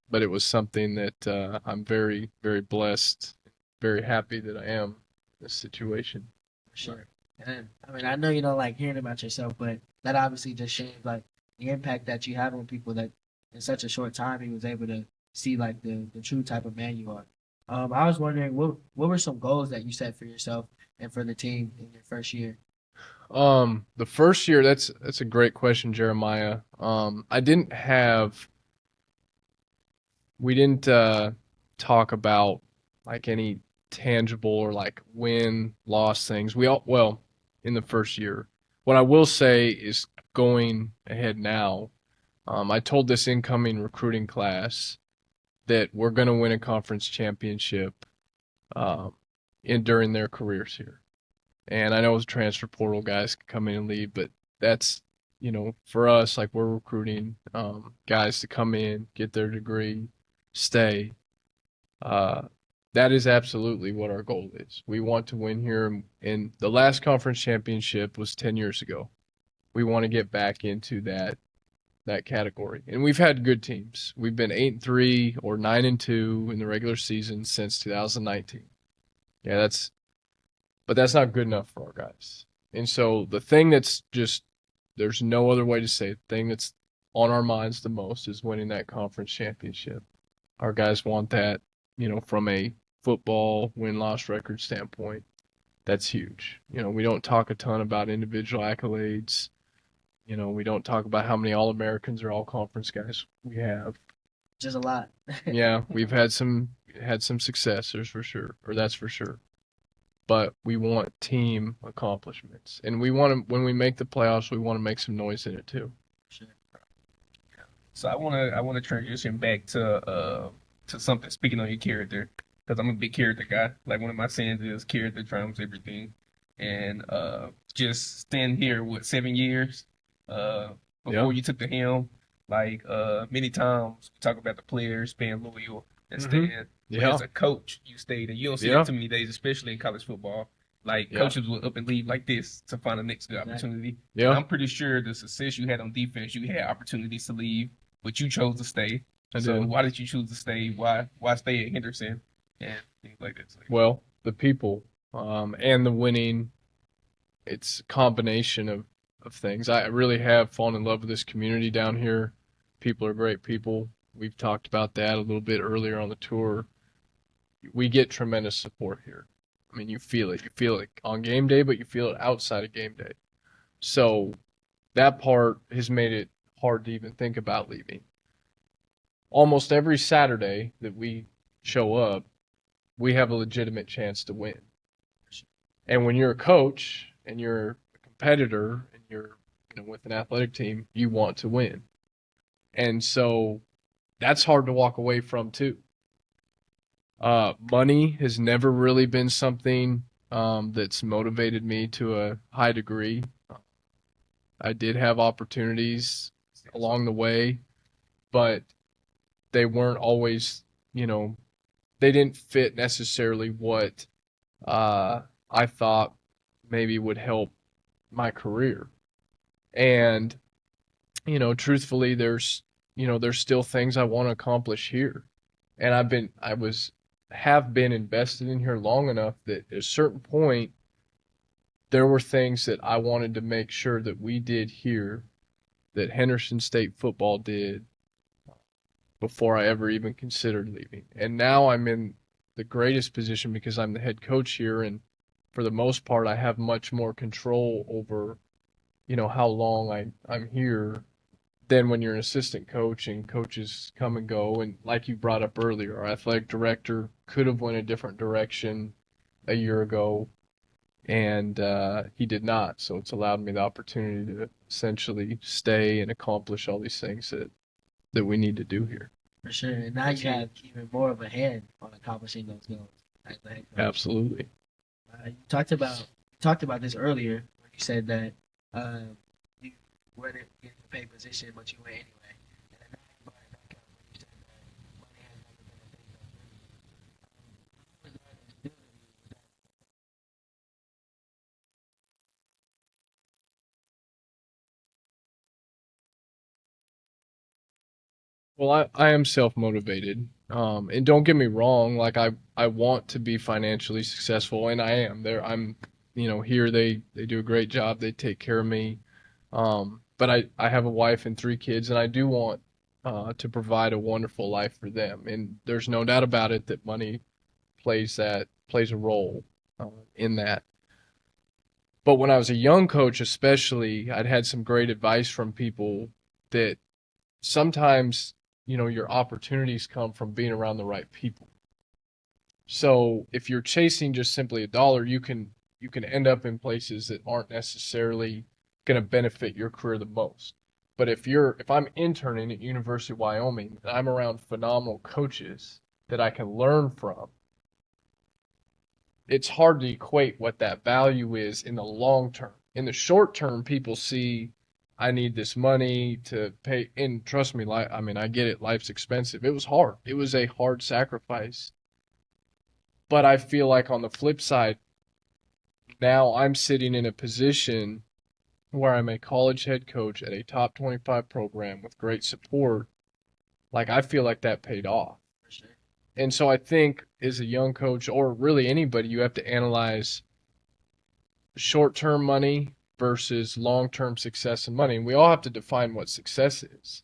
Speaker 3: but it was something that I'm very, very blessed, very happy that I am in this situation.
Speaker 2: For sure. And I mean, I know you don't like hearing about yourself, but that obviously just shows like the impact that you have on people that in such a short time he was able to see like the true type of man you are. I was wondering what were some goals that you set for yourself and for the team in your first year?
Speaker 3: The first year, that's a great question, Jeremiah. I didn't have we didn't talk about like any tangible or like win loss things. We all well in the first year. What I will say is going ahead now. I told this incoming recruiting class that we're going to win a conference championship um, in during their careers here. And I know as transfer portal guys can come in and leave, but that's for us, like we're recruiting guys to come in, get their degree, stay. Uh, that is absolutely what our goal is. We want to win here, and the last conference championship was 10 years ago. We want to get back into that category, and we've had good teams. We've been 8-3 or 9-2 in the regular season since 2019. Yeah, but that's not good enough for our guys. And so the thing that's just there's no other way to say it, the thing that's on our minds the most is winning that conference championship. Our guys want that, from a football win-loss record standpoint. That's huge. We don't talk a ton about individual accolades. We don't talk about how many All-Americans or all-conference guys we have.
Speaker 2: Just a lot.
Speaker 3: Yeah, we've had some success, that's for sure. But we want team accomplishments, and we want to when we make the playoffs, we want to make some noise in it too.
Speaker 2: Sure.
Speaker 1: So I want to transition back to something. Speaking on your character, because I'm a big character guy. Like one of my sayings is character trumps everything, and just stand here with 7 years before
Speaker 3: Yeah.
Speaker 1: you took the helm. Like many times we talk about the players being loyal and
Speaker 3: Mhm.
Speaker 1: staying. But
Speaker 3: Yeah.
Speaker 1: as a coach, you stayed, and you don't see
Speaker 3: Yeah.
Speaker 1: that too many days, especially in college football. Like
Speaker 3: Yeah.
Speaker 1: coaches will up and leave like this to find the next good
Speaker 2: Exactly.
Speaker 1: opportunity. And
Speaker 3: Yeah.
Speaker 1: I'm pretty sure the success you had on defense, you had opportunities to leave, but you chose to stay.
Speaker 3: I
Speaker 1: So
Speaker 3: did.
Speaker 1: why did you choose to stay? Why stay at Henderson and things like that? So,
Speaker 3: Well, the people, and the winning, it's a combination of things. I really have fallen in love with this community down here. People are great people. We've talked about that a little bit earlier on the tour. We get tremendous support here. I mean, you feel it. You feel it on game day, but you feel it outside of game day. So that part has made it hard to even think about leaving. Almost every Saturday that we show up, we have a legitimate chance to win. And when you're a coach and you're a competitor and you're with an athletic team, you want to win. And so that's hard to walk away from too. Money has never really been something that's motivated me to a high degree. I did have opportunities along the way, but they weren't always, they didn't fit necessarily what I thought maybe would help my career. And, truthfully, there's still things I want to accomplish here. And have been invested in here long enough that at a certain point, there were things that I wanted to make sure that we did here, that Henderson State football did before I ever even considered leaving. And now I'm in the greatest position because I'm the head coach here, and for the most part, I have much more control over, how long I'm here than when you're an assistant coach and coaches come and go. And like you brought up earlier, our athletic director could have went a different direction a year ago, and he did not. So it's allowed me the opportunity to essentially stay and accomplish all these things that we need to do here.
Speaker 2: For sure. And now you have even more of a hand on accomplishing those goals as the head coach.
Speaker 3: Absolutely.
Speaker 2: You talked about this earlier when you said that you weren't in the pay position, but you went anyway. And then you brought it back up when you said that money has never been a thing for you. How was that instilled in you? Was that
Speaker 3: Well, I am self-motivated. And don't get me wrong, like I want to be financially successful, and I am. Here they do a great job. They take care of me. But I have a wife and 3 kids, and I do want to provide a wonderful life for them. And there's no doubt about it that money plays a role in that. But when I was a young coach, especially, I'd had some great advice from people that sometimes, your opportunities come from being around the right people. So if you're chasing just simply a dollar, you can end up in places that aren't necessarily going to benefit your career the most. But if I'm interning at University of Wyoming and I'm around phenomenal coaches that I can learn from, it's hard to equate what that value is in the long term. In the short term, people see I need this money to pay. And trust me, I get it. Life's expensive. It was hard. It was a hard sacrifice. But I feel like on the flip side, now I'm sitting in a position where I'm a college head coach at a top 25 program with great support. Like, I feel like that paid off.
Speaker 2: For sure.
Speaker 3: And so I think as a young coach, or really anybody, you have to analyze short-term money versus long-term success and money. And we all have to define what success is,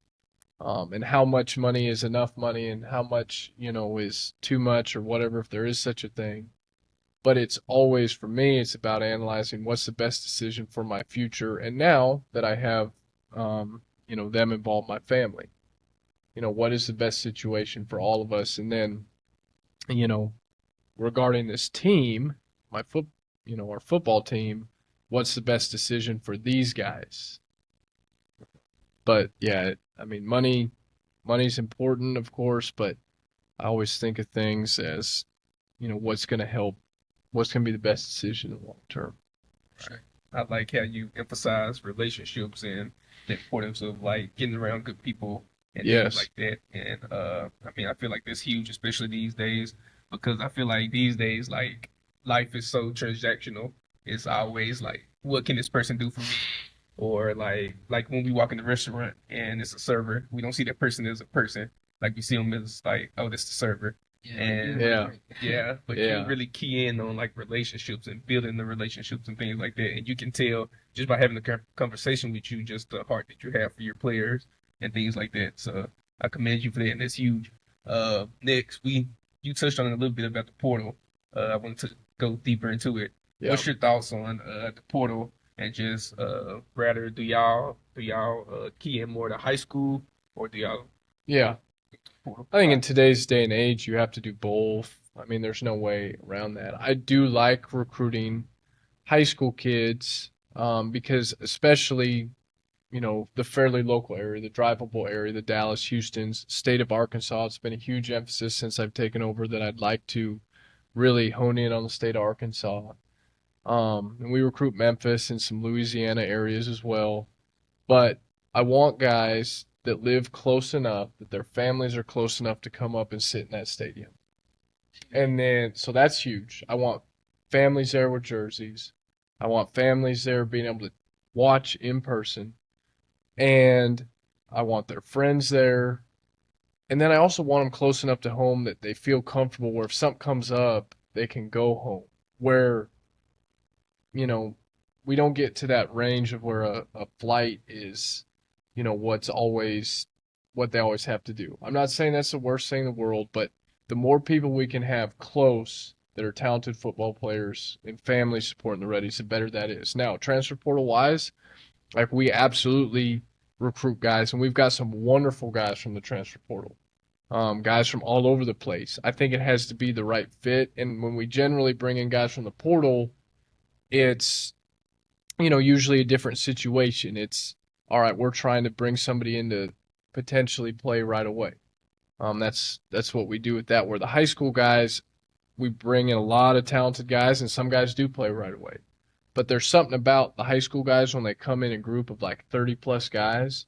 Speaker 3: and how much money is enough money and how much, is too much or whatever, if there is such a thing. But it's always, for me, it's about analyzing what's the best decision for my future. And now that I have, them involved, my family, what is the best situation for all of us? And then, regarding this team, our football team, what's the best decision for these guys? But yeah, money's important, of course, but I always think of things as, what's going to be the best decision in the long term.
Speaker 1: Right. I like how you emphasize relationships and the importance of like getting around good people and things
Speaker 3: Yes.
Speaker 1: like that. And I feel like that's huge, especially these days, because I feel like these days, like life is so transactional. It's always like, what can this person do for me? Or like when we walk in the restaurant and it's a server, we don't see that person as a person. Like we see them as like, oh, that's the server.
Speaker 2: Yeah.
Speaker 1: And
Speaker 3: Yeah.
Speaker 1: yeah, but
Speaker 3: Yeah.
Speaker 1: you really key in on like relationships and building the relationships and things like that. And you can tell just by having a conversation with you, just the heart that you have for your players and things like that. So I commend you for that, and that's huge. Next, you touched on it a little bit about the portal. I wanted to go deeper into it.
Speaker 3: Yeah.
Speaker 1: What's your thoughts on the portal and just rather do y'all key in more to high school or do y'all
Speaker 3: Yeah.
Speaker 1: portal?
Speaker 3: I think in today's day and age, you have to do both. There's no way around that. I do like recruiting high school kids, because especially, the fairly local area, the drivable area, the Dallas, Houston's, state of Arkansas, it's been a huge emphasis since I've taken over that I'd like to really hone in on the state of Arkansas. And we recruit Memphis and some Louisiana areas as well. But I want guys that live close enough that their families are close enough to come up and sit in that stadium. And then, so that's huge. I want families there with jerseys. I want families there being able to watch in person. And I want their friends there. And then I also want them close enough to home that they feel comfortable where if something comes up, they can go home. Where, we don't get to that range of where a flight is, what they always have to do. I'm not saying that's the worst thing in the world, but the more people we can have close that are talented football players and family supporting the Reddies, the better that is. Now, transfer portal wise, like we absolutely recruit guys, and we've got some wonderful guys from the transfer portal. Guys from all over the place. I think it has to be the right fit, and when we generally bring in guys from the portal, it's usually a different situation. It's all right, we're trying to bring somebody in to potentially play right away. That's what we do with that. Where the high school guys, we bring in a lot of talented guys, and some guys do play right away. But there's something about the high school guys when they come in a group of like 30 plus guys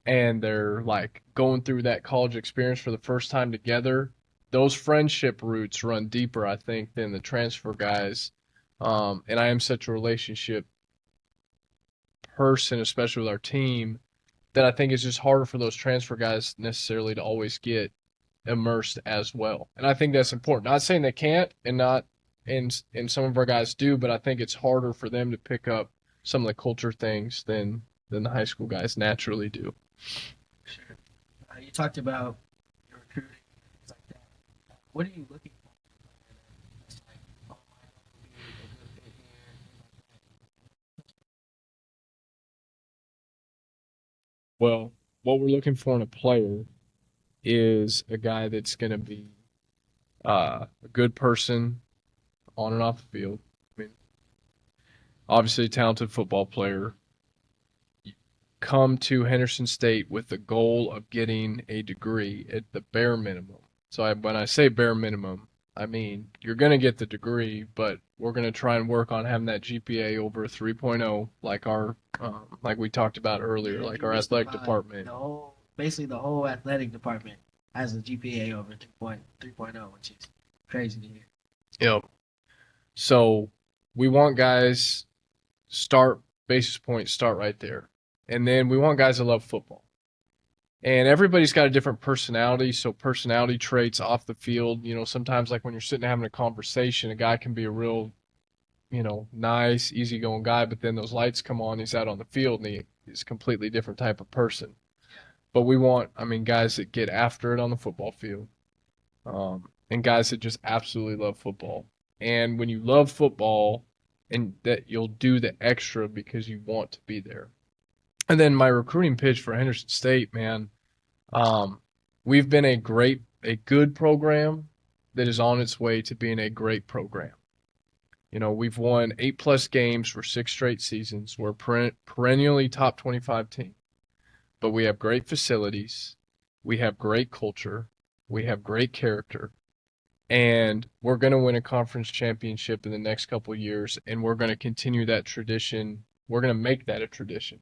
Speaker 3: and they're like going through that college experience for the first time together. Those friendship roots run deeper, I think, than the transfer guys. And I am such a relationship person, especially with our team, that I think it's just harder for those transfer guys necessarily to always get immersed as well. And I think that's important. Not saying they can't and some of our guys do, but I think it's harder for them to pick up some of the culture things than the high school guys naturally do.
Speaker 2: Sure. You talked about your recruiting, things like that. What are you looking for
Speaker 3: Well, what we're looking for in a player is a guy that's going to be a good person on and off the field. I mean, obviously a talented football player. Come to Henderson State with the goal of getting a degree at the bare minimum. When I say bare minimum, I mean you're going to get the degree, but we're going to try and work on having that GPA over 3.0, like we talked about earlier,
Speaker 2: Yeah,
Speaker 3: like
Speaker 2: you
Speaker 3: our athletic
Speaker 2: mystified
Speaker 3: department.
Speaker 2: basically the whole athletic department has a GPA over 3.0, which is crazy to hear.
Speaker 3: Yep. So we want guys start basis point, start right there. And then we want guys that love football. And everybody's got a different personality, so personality traits off the field, sometimes like when you're sitting having a conversation, a guy can be a real, nice, easygoing guy, but then those lights come on, he's out on the field and he's a completely different type of person. But we want, guys that get after it on the football field, and guys that just absolutely love football. And when you love football, and that you'll do the extra because you want to be there. And then my recruiting pitch for Henderson State, man, we've been a good program that is on its way to being a great program. We've won 8+ games for 6 straight seasons. We're perennially top 25 team, but we have great facilities. We have great culture. We have great character. And we're going to win a conference championship in the next couple of years, and we're going to continue that tradition. We're going to make that a tradition.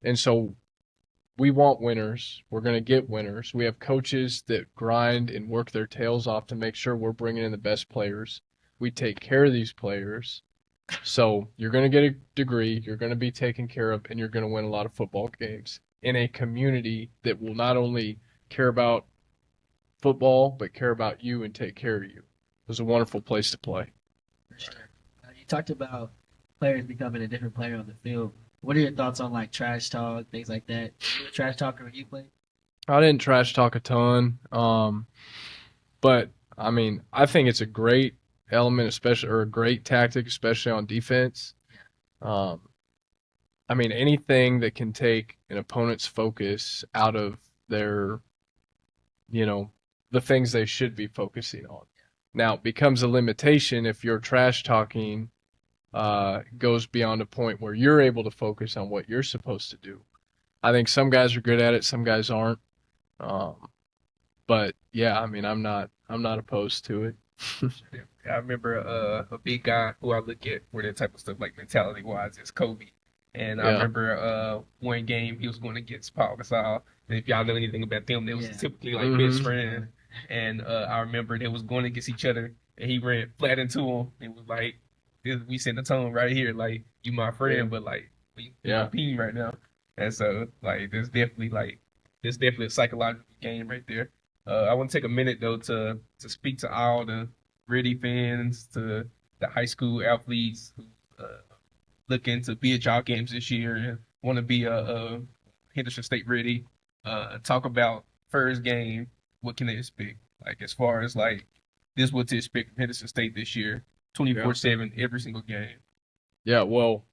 Speaker 3: And so we want winners. We're going to get winners. We have coaches that grind and work their tails off to make sure we're bringing in the best players. We take care of these players. So you're going to get a degree, you're going to be taken care of, and you're going to win a lot of football games in a community that will not only care about football, but care about you and take care of you. It was a wonderful place to play.
Speaker 2: For sure. You talked about players becoming a different player on the field. What are your thoughts on like trash talk, things like that? Were you a trash talker when you played?
Speaker 3: I didn't trash talk a ton, but I think it's a great element, especially or a great tactic, especially on defense. Um, anything that can take an opponent's focus out of their, the things they should be focusing on. Now, it becomes a limitation if your trash talking goes beyond a point where you're able to focus on what you're supposed to do. I think some guys are good at it, some guys aren't. But yeah, I'm not opposed to it.
Speaker 1: I remember a big guy who I look at for that type of stuff, like mentality wise, is Kobe. And I
Speaker 3: Yeah.
Speaker 1: remember one game he was going against Paul Gasol. And if y'all know anything about them, they was
Speaker 2: Yeah.
Speaker 1: typically like best friends. And I remember they was going against each other, and he ran flat into him. And was like, "We sent the tone right here, like you my friend, but like we
Speaker 3: Yeah.
Speaker 1: team right now." And so there's definitely a psychological game right there. I want to take a minute though to speak to all the Gritty fans, to the high school athletes who looking to be at y'all games this year and want to be a Henderson State ready. Talk about first game. What can they expect? Like as far as like this, what to expect from Henderson State this year, 24/7, every single game.
Speaker 3: Yeah, well,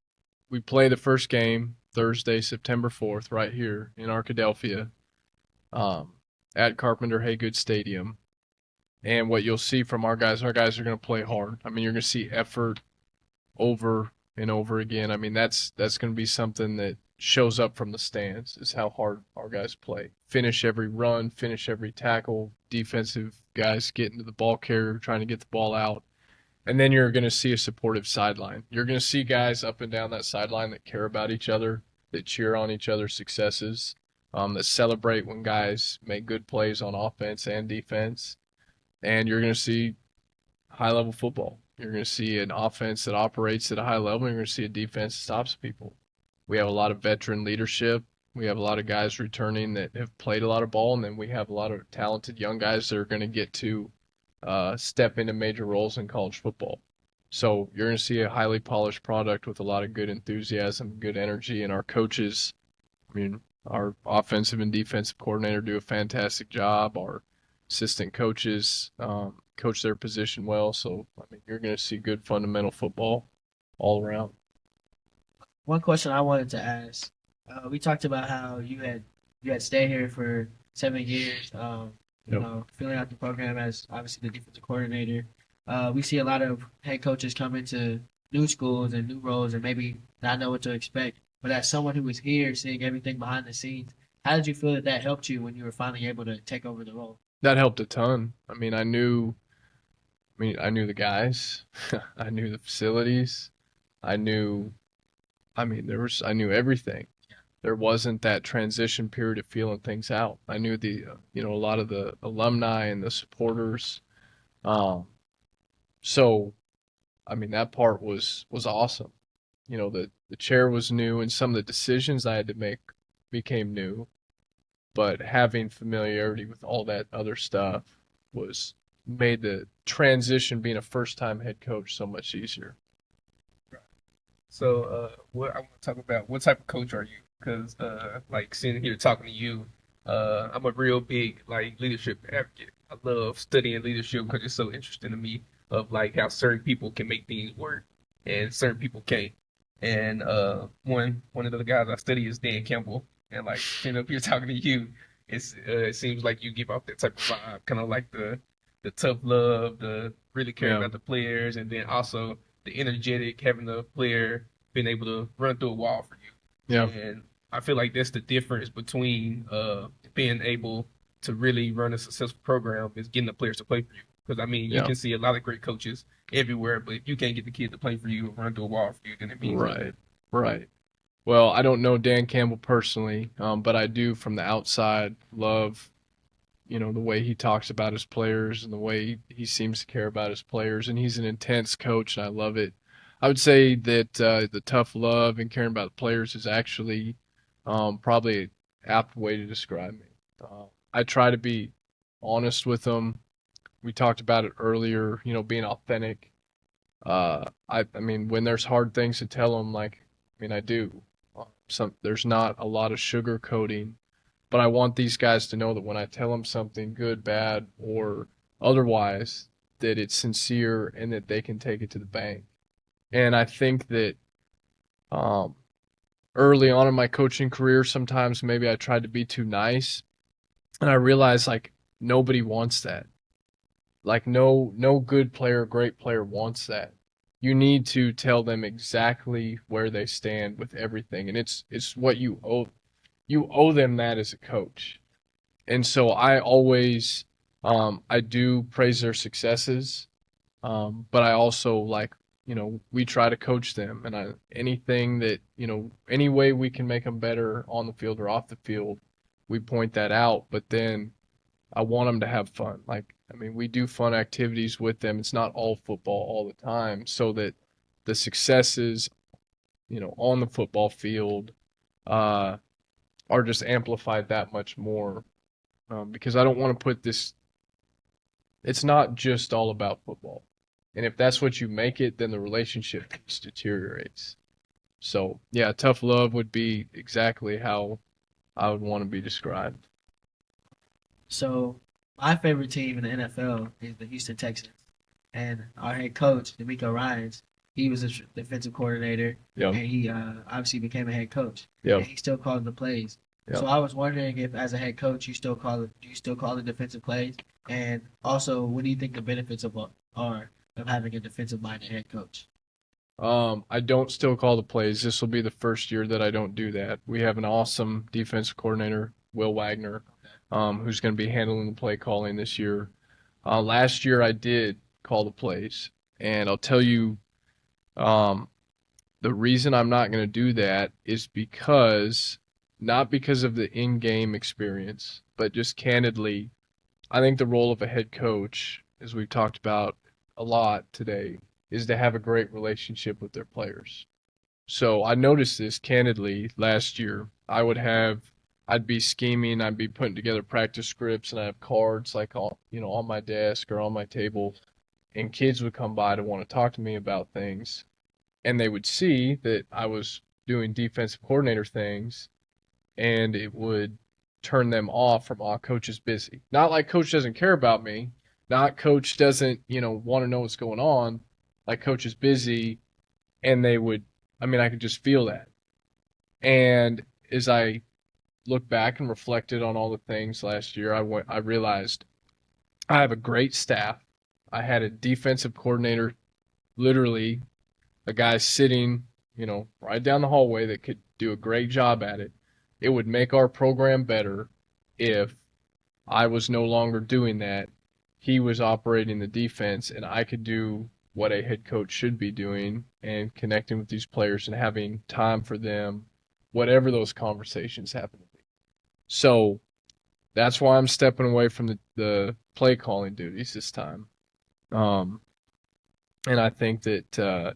Speaker 3: we play the first game Thursday, September 4th, right here in Arkadelphia, um, at Carpenter Haygood Stadium. And what you'll see from our guys are going to play hard. You're going to see effort over and over again. That's going to be something that shows up from the stands is how hard our guys play. Finish every run, finish every tackle, defensive guys getting to the ball carrier, trying to get the ball out. And then you're going to see a supportive sideline. You're going to see guys up and down that sideline that care about each other, that cheer on each other's successes, that celebrate when guys make good plays on offense and defense. And you're going to see high-level football. You're going to see an offense that operates at a high level. You're going to see a defense that stops people. We have a lot of veteran leadership. We have a lot of guys returning that have played a lot of ball, and then we have a lot of talented young guys that are going to get to step into major roles in college football. So you're going to see a highly polished product with a lot of good enthusiasm, good energy, and our coaches, our offensive and defensive coordinator do a fantastic job. Our assistant coaches coach their position well. So, you're going to see good fundamental football all around.
Speaker 2: One question I wanted to ask We talked about how you had stayed here for 7 years. You
Speaker 3: Yep.
Speaker 2: know, filling out the program as obviously the defensive coordinator. We see a lot of head coaches come into new schools and new roles and maybe not know what to expect. But as someone who was here, seeing everything behind the scenes, how did you feel that helped you when you were finally able to take over the role?
Speaker 3: That helped a ton. I knew the guys. I knew the facilities. I knew, I knew everything. There wasn't that transition period of feeling things out. I knew a lot of the alumni and the supporters. Um, so, that part was awesome. The chair was new and some of the decisions I had to make became new, but having familiarity with all that other stuff was made the transition being a first time head coach so much easier.
Speaker 1: So, what I want to talk about, what type of coach are you? Because, like sitting here talking to you, I'm a real big like leadership advocate. I love studying leadership because it's so interesting to me of like how certain people can make things work and certain people can't. And one of the guys I study is Dan Campbell, and like sitting up here talking to you, it seems like you give off that type of vibe, kind of like the tough love, the really caring
Speaker 3: Yeah.
Speaker 1: about the players, and then also the energetic, having the player being able to run through a wall for you.
Speaker 3: Yeah.
Speaker 1: And I feel like that's the difference between being able to really run a successful program is getting the players to play for you. Because I mean, you
Speaker 3: Yeah.
Speaker 1: can see a lot of great coaches everywhere, but if you can't get the kid to play for you or run through a wall for you, then it means nothing.
Speaker 3: Right. Right. Well, I don't know Dan Campbell personally, but I do from the outside love, the way he talks about his players and the way he seems to care about his players. And he's an intense coach, and I love it. I would say that the tough love and caring about the players is actually probably an apt way to describe me. I try to be honest with them. We talked about it earlier, being authentic. When there's hard things to tell them, I do. There's not a lot of sugar coating, but I want these guys to know that when I tell them something good, bad, or otherwise, that it's sincere and that they can take it to the bank. And I think that um, early on in my coaching career, sometimes maybe I tried to be too nice, and I realized like nobody wants that. Like no good player, great player wants that. You need to tell them exactly where they stand with everything, and it's what you owe. You owe them that as a coach. And so I always I do praise their successes, but I also we try to coach them, and anything that any way we can make them better on the field or off the field, we point that out. But then I want them to have fun. We do fun activities with them. It's not all football all the time, so that the successes, on the football field, uh, are just amplified that much more. Because I don't want to put this. It's not just all about football, and if that's what you make it, then the relationship just deteriorates. So yeah, tough love would be exactly how I would want to be described.
Speaker 2: So my favorite team in the NFL is the Houston Texans, and our head coach, D'Amico Ryans, he was a defensive coordinator,
Speaker 3: Yep.
Speaker 2: and he obviously became a head coach, and
Speaker 3: Yep.
Speaker 2: he still called the plays. So
Speaker 3: Yep.
Speaker 2: I was wondering if, as a head coach, do you still call the defensive plays, and also, what do you think the benefits are of having a defensive-minded head coach?
Speaker 3: I don't still call the plays. This will be the first year that I don't do that. We have an awesome defensive coordinator, Will Wagner, who's going to be handling the play calling this year. Last year I did call the plays, and I'll tell you, um, the reason I'm not going to do that is not because of the in-game experience, but just candidly, I think the role of a head coach, as we've talked about a lot today, is to have a great relationship with their players. So I noticed this candidly last year. I'd be scheming, I'd be putting together practice scripts, and I have cards on my desk or on my table, and kids would come by to want to talk to me about things, and they would see that I was doing defensive coordinator things, and it would turn them off from, oh, coach is busy. Not like coach doesn't care about me, not coach doesn't, want to know what's going on. Like coach is busy, and I could just feel that. And as I look back and reflected on all the things last year, I realized I have a great staff. I had a defensive coordinator, literally a guy sitting, right down the hallway that could do a great job at it. It would make our program better if I was no longer doing that. He was operating the defense, and I could do what a head coach should be doing and connecting with these players and having time for them, whatever those conversations happen to be. So that's why I'm stepping away from the play calling duties this time. And I think that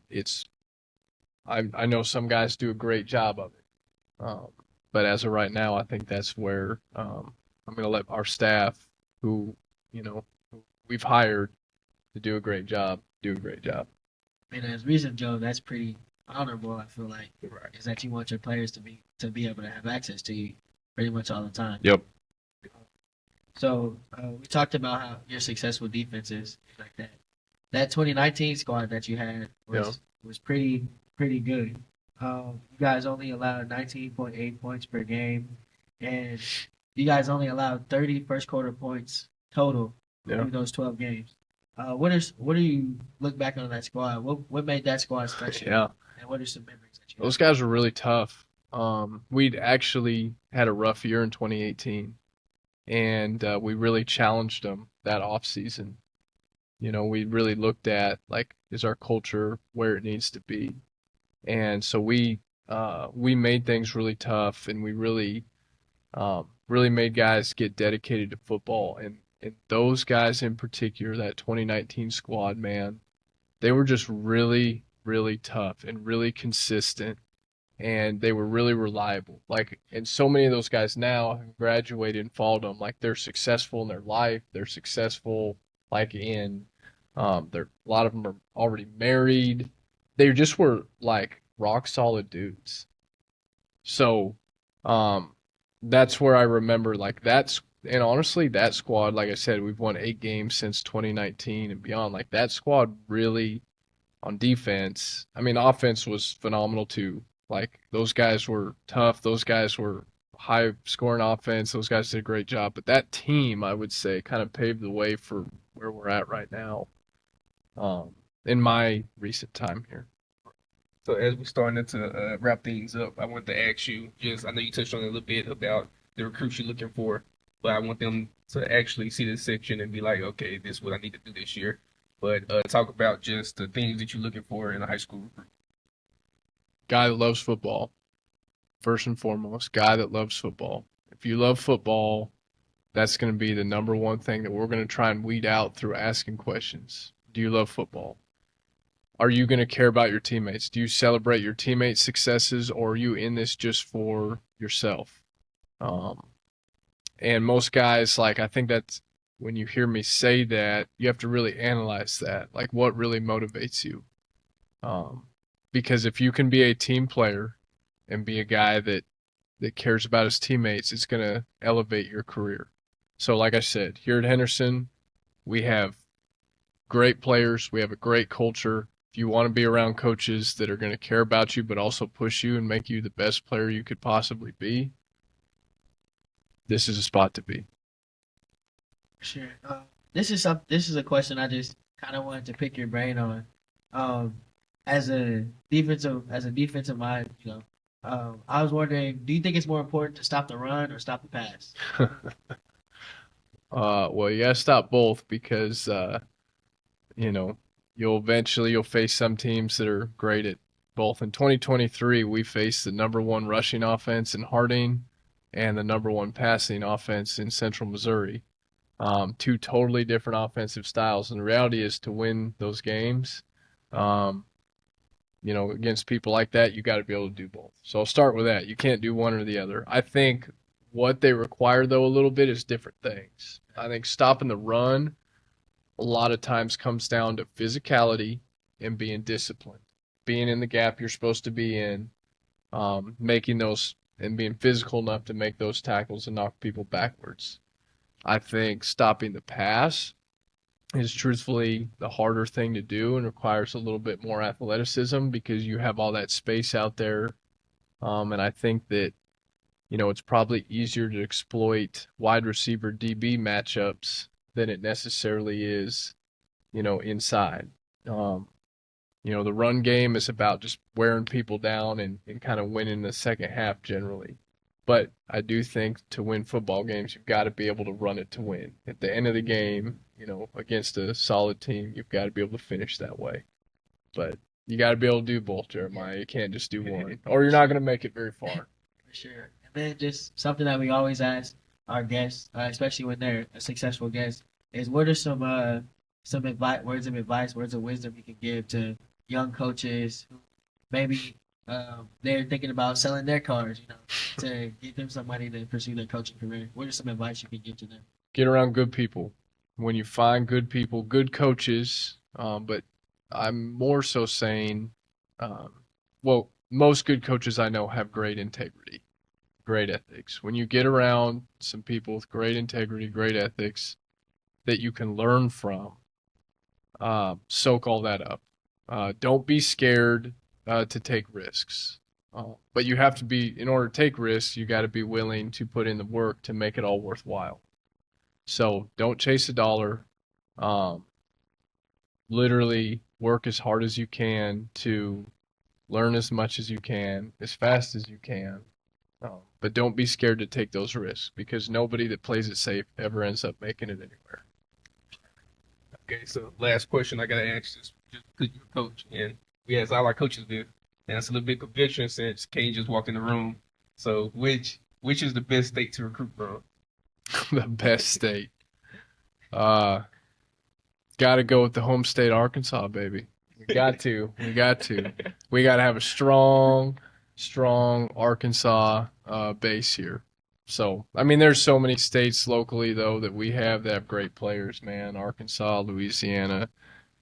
Speaker 3: I know some guys do a great job of it. But as of right now, I think that's where I'm going to let our staff, who we've hired to do a great job, do a great job.
Speaker 2: And as reason, Joe, that's pretty honorable. I feel like
Speaker 1: Right.
Speaker 2: is that you want your players to be able to have access to you pretty much all the time.
Speaker 3: Yep.
Speaker 2: So we talked about how your successful defenses like that. That 2019 squad that you had was pretty good. You guys only allowed 19.8 points per game, and you guys only allowed 30 first quarter points total through those 12 games. What do you look back on that squad? What made that squad special?
Speaker 3: Yeah.
Speaker 2: And what are some memories that you
Speaker 3: Those
Speaker 2: have?
Speaker 3: guys were really tough. We'd actually had a rough year in 2018, and we really challenged them that off season. We really looked at, like, is our culture where it needs to be? And so we made things really tough, and we really made guys get dedicated to football. And those guys in particular, that 2019 squad, man, they were just really, really tough and really consistent, and they were really reliable. Like, and so many of those guys now have graduated and followed them. Like, they're successful in their life. They're successful, like, a lot of them are already married. They just were like rock solid dudes. So, that's where I remember, like, and honestly, that squad, like I said, we've won 8 games since 2019 and beyond. Like, that squad really, on defense, I mean, offense was phenomenal too. Like, those guys were tough. Those guys were high scoring offense. Those guys did a great job. But that team, I would say, kind of paved the way for where we're at right now, in my recent time here.
Speaker 1: So as we're starting to wrap things up, I want to ask you, I know you touched on it a little bit about the recruits you're looking for, but I want them to actually see this section and be like, okay, this is what I need to do this year. But talk about just the things that you're looking for in a high school recruit.
Speaker 3: Guy that loves football, first and foremost. Guy that loves football. If you love football, that's going to be the number one thing that we're going to try and weed out through asking questions. Do you love football? Are you going to care about your teammates? Do you celebrate your teammates' successes, or are you in this just for yourself? And most guys, like, I think that's when you hear me say that, you have to really analyze that. Like, what really motivates you? Because if you can be a team player and be a guy that cares about his teammates, it's going to elevate your career. So, like I said, here at Henderson, we have great players. We have a great culture. If you want to be around coaches that are going to care about you but also push you and make you the best player you could possibly be, this is a spot to be.
Speaker 2: Sure. This is a question I just kind of wanted to pick your brain on. As a defensive mind, I was wondering, do you think it's more important to stop the run or stop the pass?
Speaker 3: Well, you got to stop both because, you'll face some teams that are great at both. In 2023, we faced the number 1 rushing offense in Harding and the number 1 passing offense in Central Missouri. 2 totally different offensive styles. And the reality is, to win those games, against people like that, you got to be able to do both. So I'll start with that. You can't do one or the other. I think what they require, though, a little bit is different things. I think stopping the run a lot of times comes down to physicality and being disciplined, being in the gap you're supposed to be in, making those and being physical enough to make those tackles and knock people backwards. I think stopping the pass is truthfully the harder thing to do and requires a little bit more athleticism because you have all that space out there. And I think that it's probably easier to exploit wide receiver DB matchups than it necessarily is, inside. The run game is about just wearing people down and kind of winning the second half generally. But I do think to win football games, you've got to be able to run it to win. At the end of the game, against a solid team, you've got to be able to finish that way. But you got to be able to do both, Jeremiah. You can't just do one, or you're not going to make it very far.
Speaker 2: For sure. And then just something that we always ask our guests, especially when they're a successful guest, is what are some words of advice, words of wisdom you can give to young coaches who maybe they're thinking about selling their cars, to give them some money to pursue their coaching career. What are some advice you can give to them?
Speaker 3: Get around good people. When you find good people, good coaches, but I'm more so saying, most good coaches I know have great integrity, great ethics. When you get around some people with great integrity, great ethics that you can learn from, soak all that up. Don't be scared to take risks. But you have to be, in order to take risks, you got to be willing to put in the work to make it all worthwhile. So don't chase a dollar. Literally work as hard as you can to learn as much as you can, as fast as you can. But don't be scared to take those risks, because nobody that plays it safe ever ends up making it anywhere.
Speaker 1: Okay, so last question I gotta ask is just because you're a coach, and we ask all our coaches this, and it's a little bit conviction since Kane just walked in the room. So which is the best state to recruit from?
Speaker 3: The best state. Got to go with the home state, Arkansas, baby. We got to. We got to have a strong Arkansas base here. So, there's so many states locally, though, that we have that have great players, man. Arkansas, Louisiana,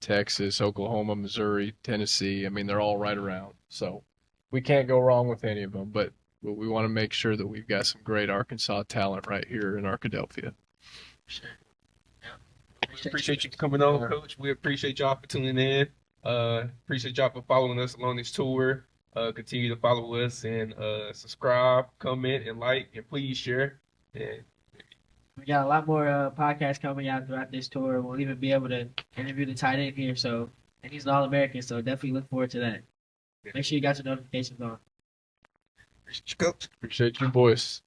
Speaker 3: Texas, Oklahoma, Missouri, Tennessee. They're all right around. So, we can't go wrong with any of them, but we want to make sure that we've got some great Arkansas talent right here in Arkadelphia.
Speaker 2: Sure.
Speaker 1: Appreciate you coming on, Coach. We appreciate y'all for tuning in. Appreciate y'all for following us along this tour. Continue to follow us and subscribe, comment, and like, and please share. And
Speaker 2: we got a lot more podcasts coming out throughout this tour. We'll even be able to interview the tight end here. So, and he's an All-American, so definitely look forward to that. Make sure you got your notifications on.
Speaker 1: appreciate you, Coach.
Speaker 3: Appreciate you, boys.